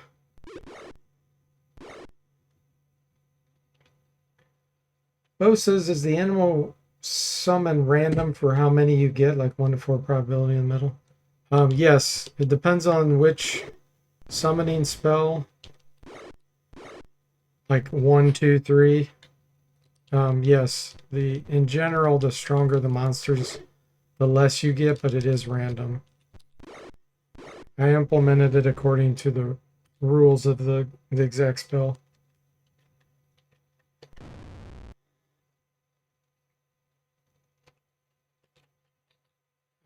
Bo says, is the animal summon random for how many you get, like 1 to 4 probability in the middle? Yes, it depends on which summoning spell. Like 1, 2, 3. Yes, in general, the stronger the monsters, the less you get, but it is random. I implemented it according to the rules of the exact spell.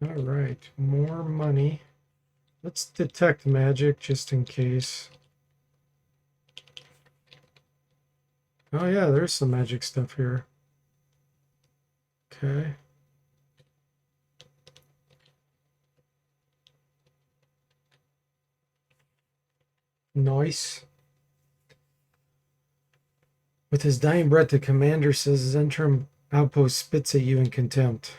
All right, more money. Let's detect magic just in case. Oh yeah, there's some magic stuff here. Okay. Nice. With his dying breath, the commander says his interim outpost spits at you in contempt.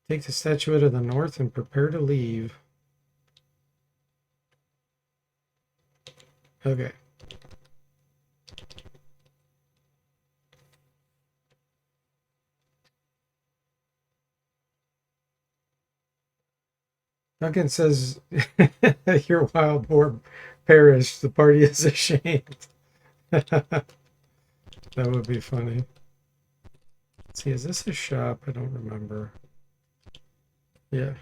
Take the statue to the north and prepare to leave. Okay. Duncan says, your wild boar perished. The party is ashamed. That would be funny. Let's see, is this a shop? I don't remember. Yeah.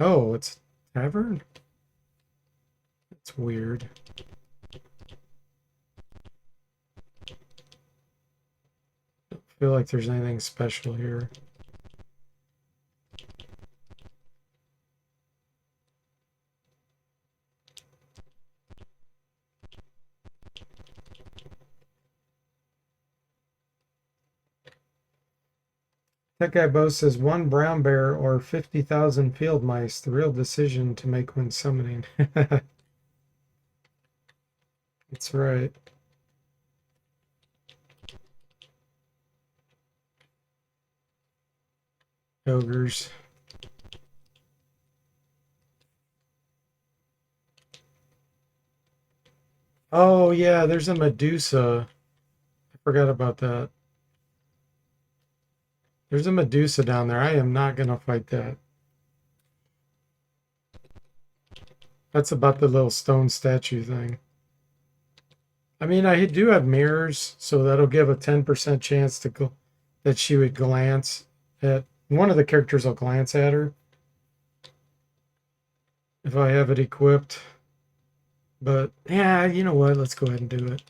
Oh, it's a tavern? That's weird. I don't feel like there's anything special here. That guy Bo says 1 brown bear or 50,000 field mice, the real decision to make when summoning. That's right. Ogres. Oh yeah, there's a Medusa. I forgot about that. There's a Medusa down there. I am not gonna fight that. That's about the little stone statue thing. I mean, I do have mirrors, so that'll give a 10% chance to go that she would glance at one of the characters. Will glance at her if I have it equipped. But yeah, you know what? Let's go ahead and do it.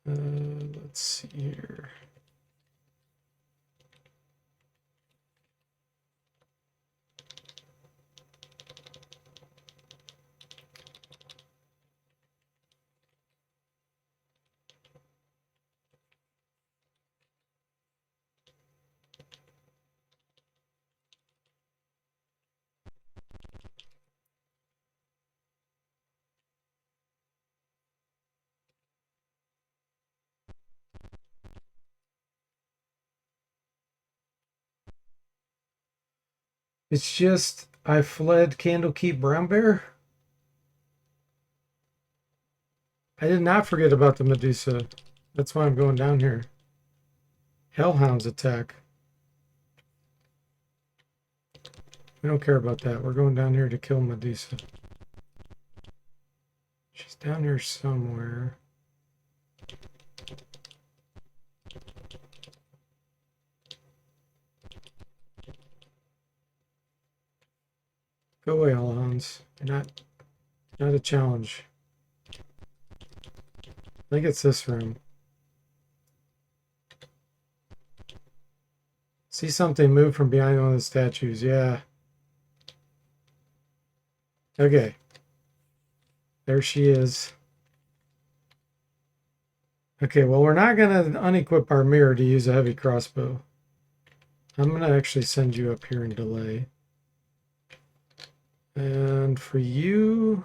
Let's see here. It's just I fled Candlekeep Brown Bear. I did not forget about the Medusa. That's why I'm going down here. Hellhounds attack. We don't care about that. We're going down here to kill Medusa. She's down here somewhere. Go away, Hellhounds. You're not a challenge. I think it's this room. See something move from behind one of the statues. Yeah. Okay. There she is. Okay, well, we're not going to unequip our mirror to use a heavy crossbow. I'm going to actually send you up here and delay. And for you...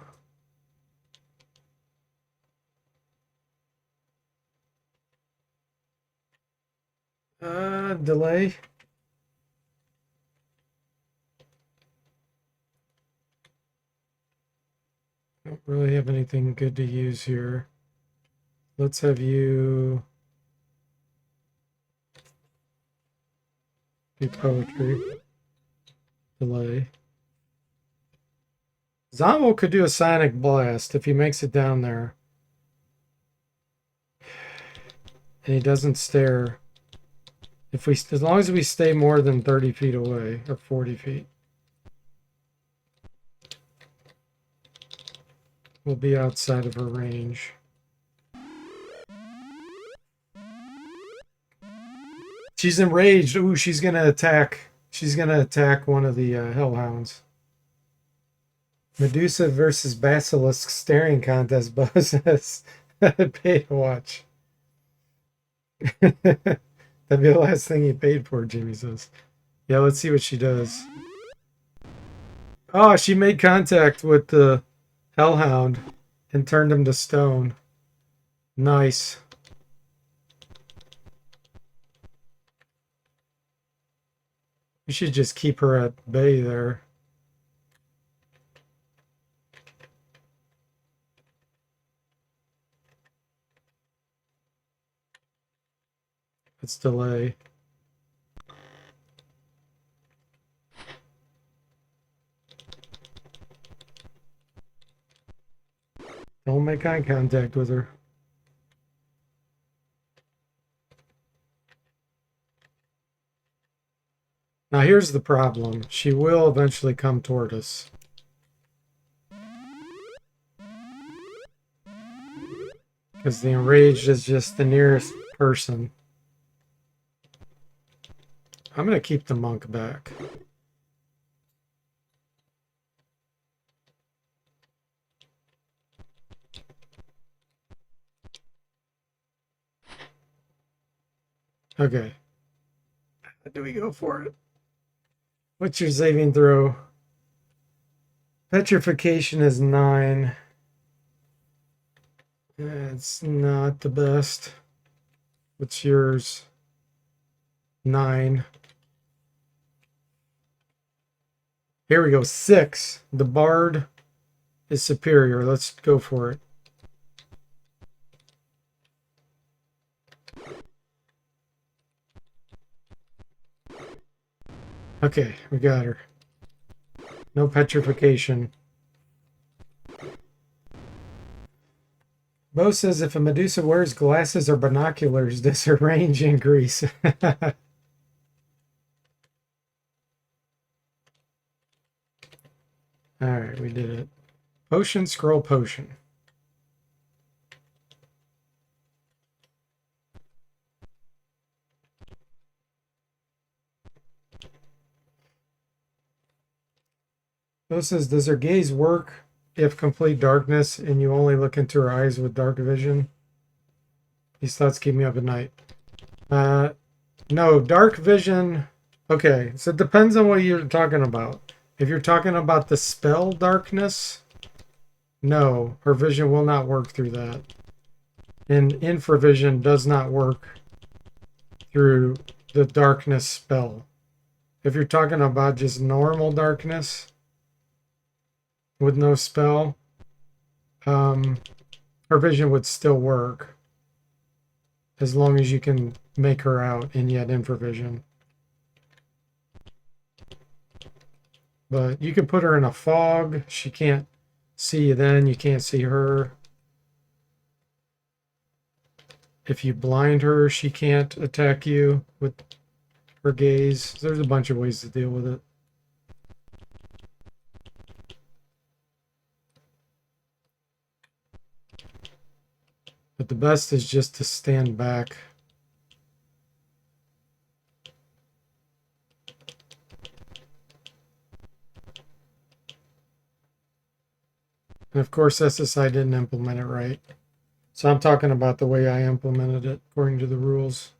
delay. Don't really have anything good to use here. Let's have you do poetry. Delay. Zombo could do a sonic blast if he makes it down there. And he doesn't stare. As long as we stay more than 30 feet away, or 40 feet. We'll be outside of her range. She's enraged. Ooh, she's gonna attack. She's gonna attack one of the hellhounds. Medusa versus Basilisk staring contest. Bo says, pay to watch. That'd be the last thing he paid for, Jimmy says. Yeah, let's see what she does. Oh, she made contact with the hellhound and turned him to stone. Nice. We should just keep her at bay there. Let's delay. Don't make eye contact with her. Now here's the problem. She will eventually come toward us. Because the enraged is just the nearest person. I'm going to keep the monk back. Okay. Do we go for it? What's your saving throw? Petrification is 9. It's not the best. What's yours? 9. Here we go. 6. The bard is superior. Let's go for it. Okay, we got her. No petrification. Bo says if a Medusa wears glasses or binoculars, does her range increase? Alright, we did it. Potion, scroll, potion. Bo says, does her gaze work if complete darkness and you only look into her eyes with dark vision? These thoughts keep me up at night. No, dark vision. Okay, so it depends on what you're talking about. If you're talking about the spell darkness, no, her vision will not work through that. And infravision does not work through the darkness spell. If you're talking about just normal darkness with no spell, her vision would still work as long as you can make her out and yet infravision. But you can put her in a fog. She can't see you then. You can't see her. if you blind her, she can't attack you with her gaze. There's a bunch of ways to deal with it. But the best is just to stand back. And of course, SSI didn't implement it right. So I'm talking about the way I implemented it according to the rules.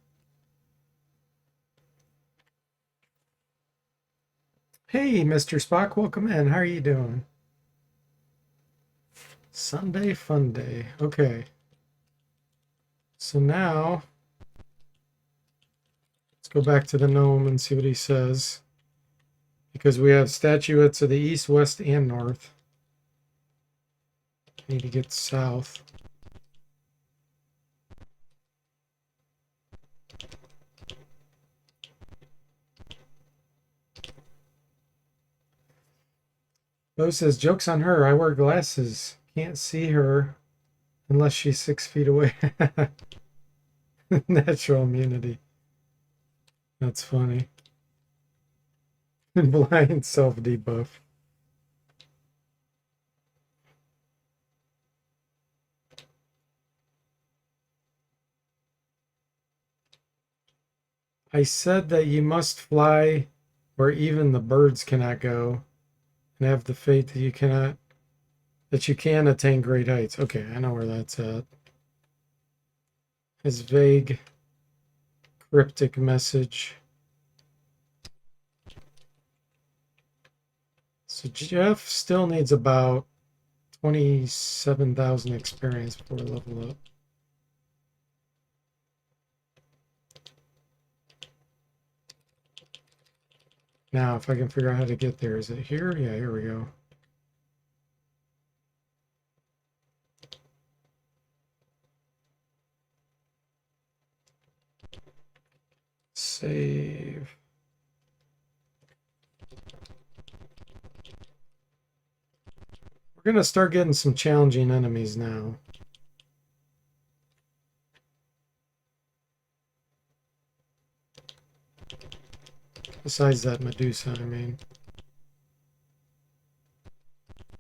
Hey, Mr. Spock, welcome in. How are you doing? Sunday fun day. Okay. So now let's go back to the gnome and see what he says. Because we have statuettes to the east, west, and north. Need to get south. Bo says, joke's on her. I wear glasses. Can't see her unless she's 6 feet away. Natural immunity. That's funny. Blind self debuff. I said that you must fly where even the birds cannot go, and have the faith that you can attain great heights. Okay, I know where that's at. His vague, cryptic message. So Jeff still needs about 27,000 experience before we level up. Now, if I can figure out how to get there, is it here? Yeah, here we go. Save. We're going to start getting some challenging enemies now. Besides that Medusa, I mean.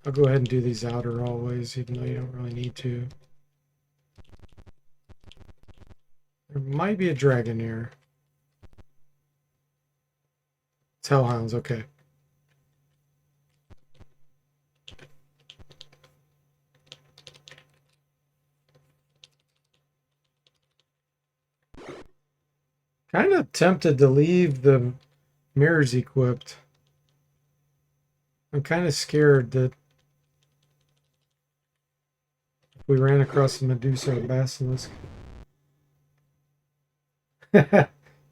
I'll go ahead and do these outer hallways, even though you don't really need to. There might be a dragon here. It's hellhounds, okay. Kind of tempted to leave the mirrors equipped. I'm kind of scared that if we ran across the Medusa or Basilisk.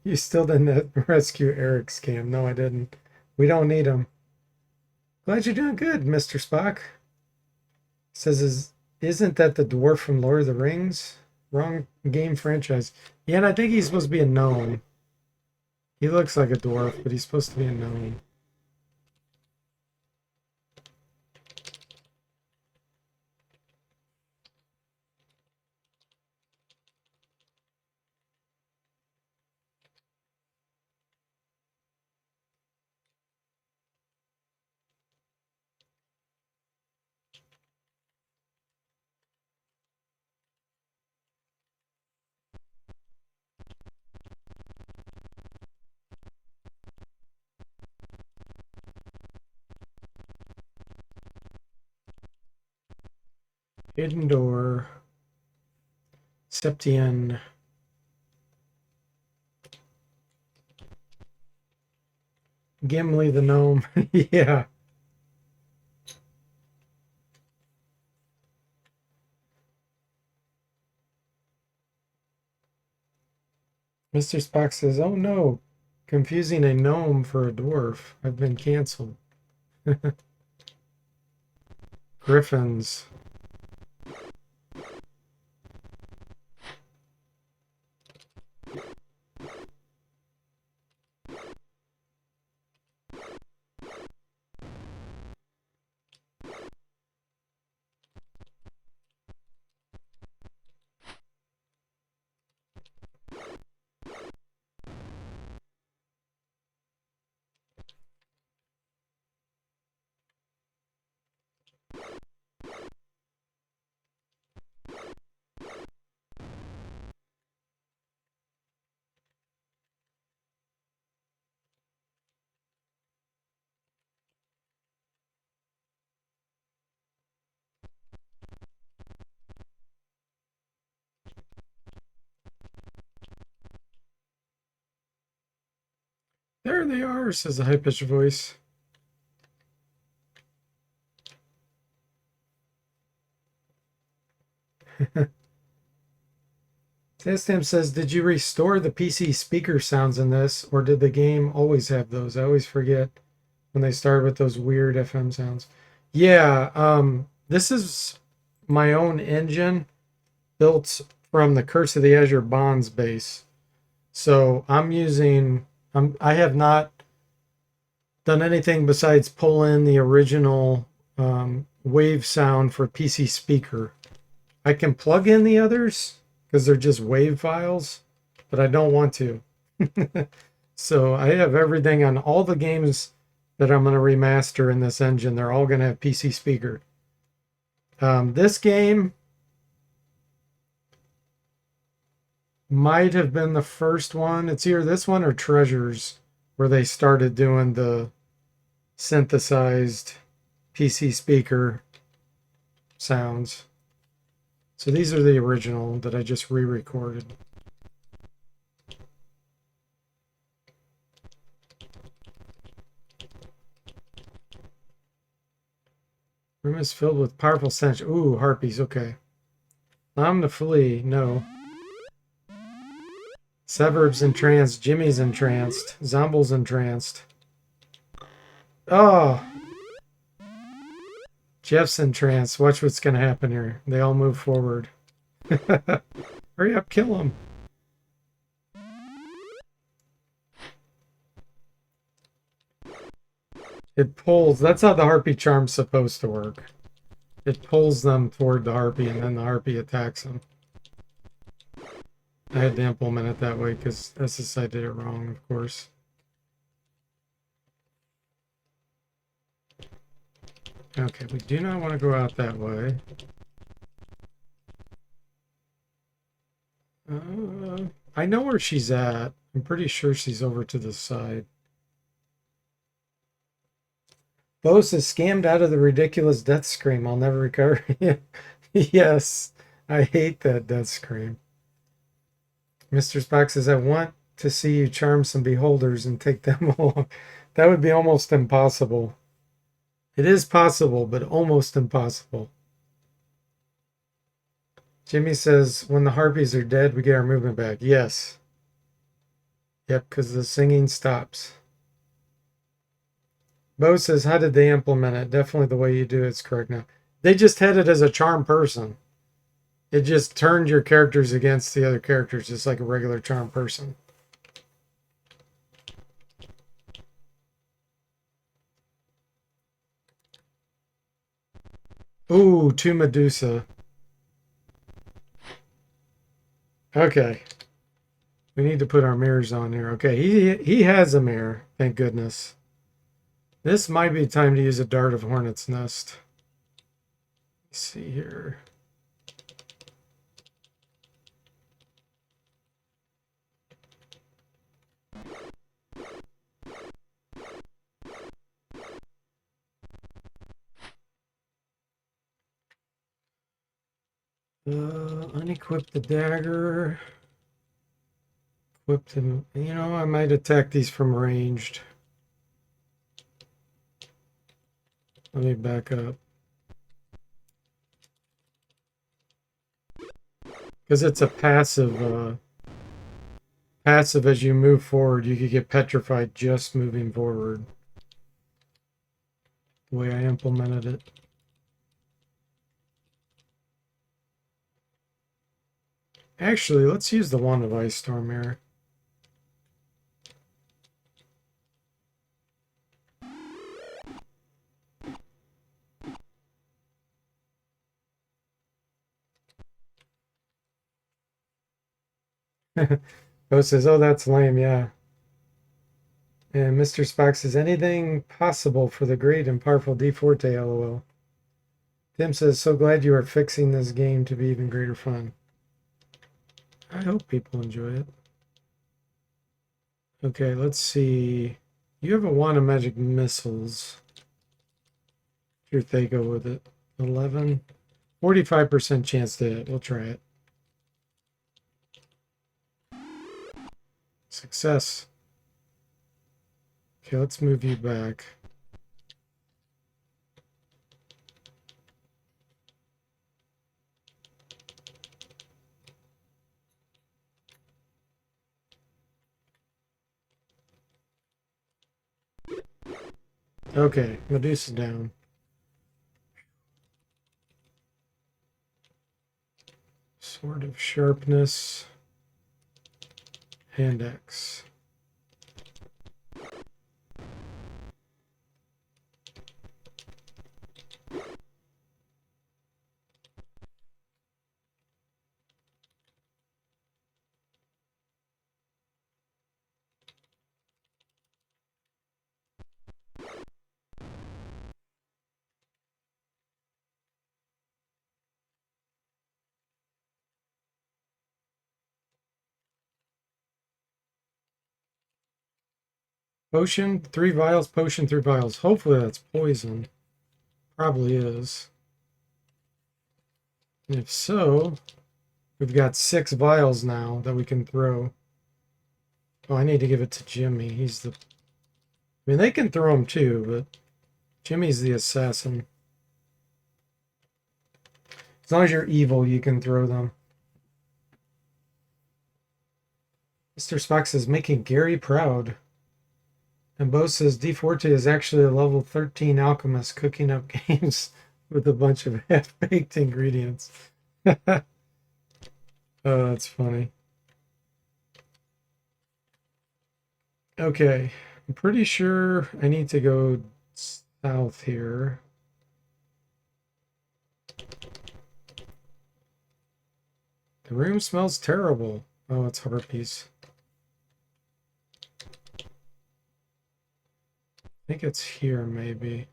You still didn't rescue Eric's cam. No, I didn't. We don't need him. Glad you're doing good, Mr. Spock. Says, isn't that the dwarf from Lord of the Rings? Wrong game franchise. Yeah, and I think he's supposed to be a gnome. He looks like a dwarf, but he's supposed to be a gnome. Hidden door. Septian. Gimli the gnome. Yeah. Mr. Spock says, oh no, confusing a gnome for a dwarf. I've been canceled. Griffins. There they are, says a high-pitched voice. Tastam says, did you restore the PC speaker sounds in this, or did the game always have those? I always forget when they started with those weird FM sounds. Yeah, this is my own engine built from the Curse of the Azure Bonds base. So I have not done anything besides pull in the original wave sound for PC speaker. I can plug in the others because they're just wave files, but I don't want to. So I have everything on all the games that I'm going to remaster in this engine. They're all going to have PC speaker. This game might have been the first one. It's either this one or Treasures where they started doing the synthesized PC speaker sounds. So these are the original that I just re-recorded. Room is filled with powerful stench. Ooh, harpies, okay. I'm the flea, no. Severb's entranced, Jimmy's entranced, Zomble's entranced. Oh! Jeff's entranced. Watch what's gonna happen here. They all move forward. Hurry up, kill them. It pulls. That's how the harpy charm's supposed to work. It pulls them toward the harpy, and then the harpy attacks them. I had to implement it that way because SSI did it wrong, of course. Okay, we do not want to go out that way. I know where she's at. I'm pretty sure she's over to the side. Bose is scammed out of the ridiculous death scream. I'll never recover. Yes, I hate that death scream. Mr. Spock says, I want to see you charm some beholders and take them along. That would be almost impossible. It is possible, but almost impossible. Jimmy says, when the harpies are dead, we get our movement back. Yes. Yep, because the singing stops. Bo says, how did they implement it? Definitely the way you do it's correct now. They just had it as a charm person. It just turned your characters against the other characters, just like a regular charm person. Ooh, two Medusa. Okay. We need to put our mirrors on here. Okay, he has a mirror, thank goodness. This might be time to use a dart of Hornet's Nest. Let's see here. Unequip the dagger. Equip them. You know, I might attack these from ranged. Let me back up. Because it's a passive. Passive as you move forward, you could get petrified just moving forward. The way I implemented it. Actually, let's use the Wand of Ice Storm here. Bo says, oh, that's lame, yeah. And Mr. Spock says, anything possible for the great and powerful DFortae, lol. Tim says, so glad you are fixing this game to be even greater fun. I hope people enjoy it. Okay, let's see. You have a Wand of Magic Missiles. Here they go with it. 11. 45% chance to hit. We'll try it. Success. Okay, let's move you back. Okay, Medusa down. Sword of Sharpness. Hand axe. Potion, 3 vials, potion, 3 vials. Hopefully that's poison. Probably is. And if so, we've got 6 vials now that we can throw. Oh, I need to give it to Jimmy. He's the... I mean, they can throw them too, but Jimmy's the assassin. As long as you're evil, you can throw them. Mr. Spock says, making Gary proud. And Bo says, DFortae is actually a level 13 alchemist cooking up games with a bunch of half-baked ingredients. Oh, that's funny. Okay, I'm pretty sure I need to go south here. The room smells terrible. Oh, it's harpies. I think it's here, maybe.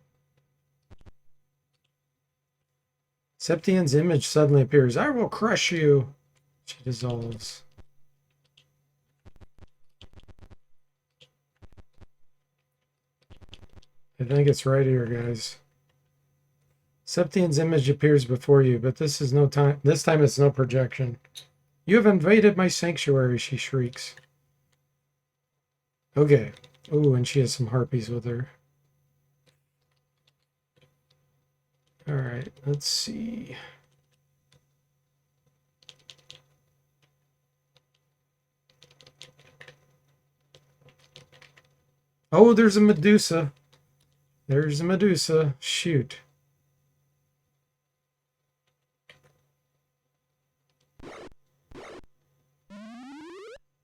Septian's image suddenly appears. I will crush you. She dissolves. I think it's right here, guys. Septian's image appears before you, but this is no time. This time it's no projection. You have invaded my sanctuary, she shrieks. Okay. Oh, and she has some harpies with her. All right, let's see. Oh, there's a Medusa. There's a Medusa. Shoot.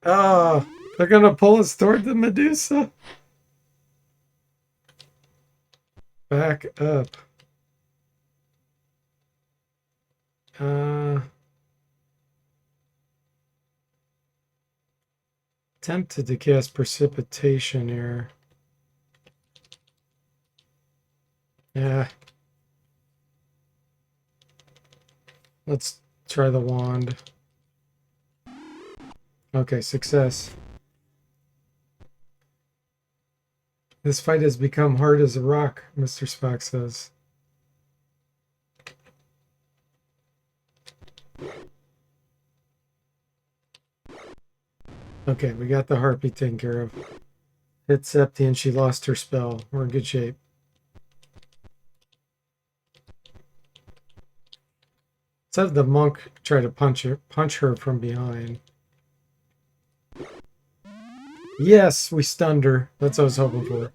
Ah, they're gonna pull us toward the Medusa. Back up. Tempted to cast precipitation here. Yeah. Let's try the wand. Okay, success. This fight has become hard as a rock, Mr. Spock says. Okay, we got the harpy taken care of. Hit Septi and she lost her spell. We're in good shape. Let's have the monk try to punch her from behind. Yes, we stunned her. That's what I was hoping for.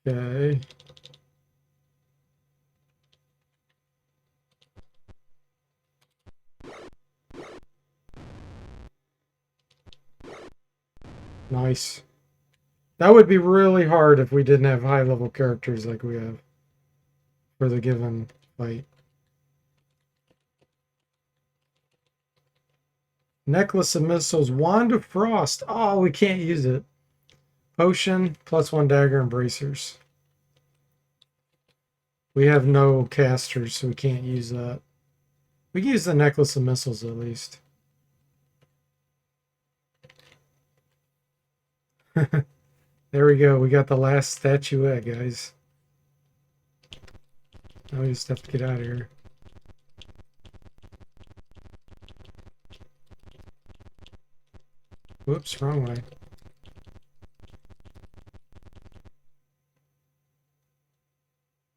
Okay. Nice. That would be really hard if we didn't have high-level characters like we have for the given fight. Necklace of Missiles, Wand of Frost. Oh, we can't use it. Potion, +1 dagger, and bracers. We have no casters, so we can't use that. We can use the Necklace of Missiles at least. There we go. We got the last statuette, guys. Now we just have to get out of here. Whoops, wrong way.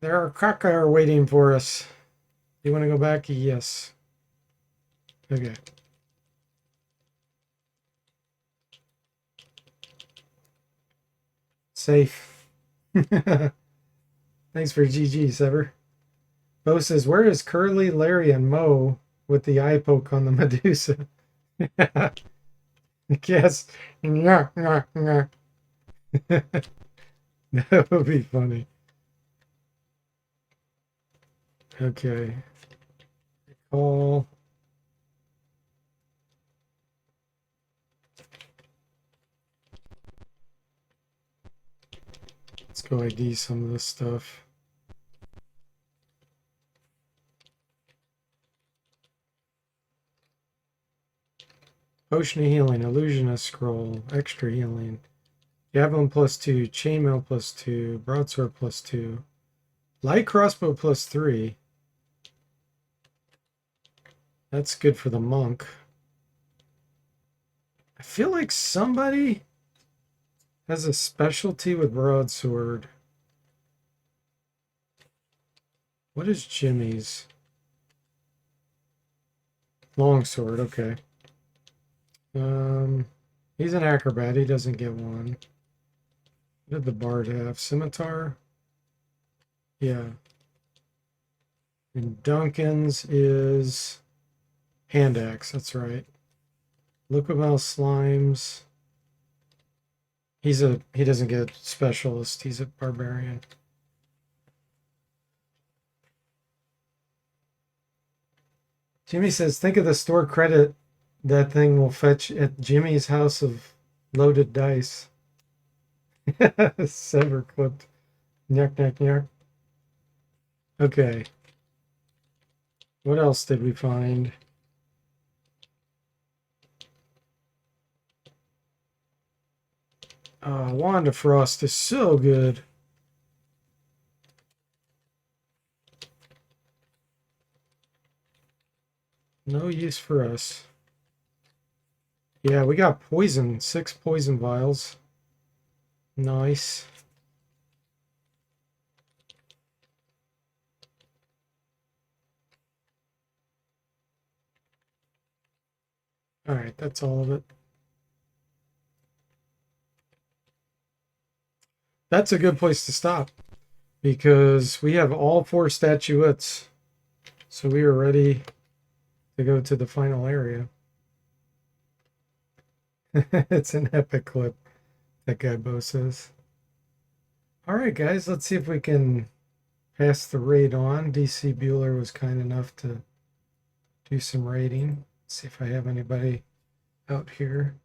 There are Kaka waiting for us. You want to go back? Yes. Okay. Safe. Thanks for GG, Sever. Bo says, where is Curly, Larry, and Mo with the eye poke on the Medusa? Yes. That would be funny. Okay. Call. Let's go ID some of this stuff. Potion of Healing, Illusionist Scroll, Extra Healing, Javelin +2, Chainmail +2, Broadsword +2, Light Crossbow +3. That's good for the monk. I feel like somebody has a specialty with Broadsword. What is Jimmy's? Longsword, okay. He's an acrobat, he doesn't get one. What did the bard have? Scimitar? Yeah. And Duncan's is hand axe, that's right. Lucamel Slimes. He doesn't get specialist, he's a barbarian. Jimmy says, think of the store credit that thing will fetch at Jimmy's house of loaded dice. Sever clipped. Nyuk, nyuk, nyuk. Okay. What else did we find? Wand of Frost is so good. No use for us. Yeah, we got poison. 6 poison vials. Nice. All right, that's all of it. That's a good place to stop because we have all 4 statuettes. So we are ready to go to the final area. It's an epic clip, that guy Bo says. All right, guys, let's see if we can pass the raid on. DC Bueller was kind enough to do some raiding. Let's see if I have anybody out here.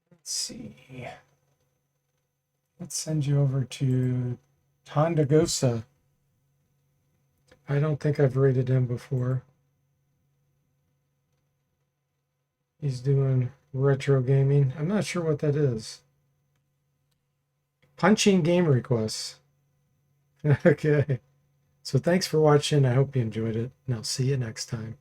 Let's see. Let's send you over to Tondagosa. I don't think I've rated him before. He's doing retro gaming. I'm not sure what that is. Punching game requests. Okay. So thanks for watching. I hope you enjoyed it, and I'll see you next time.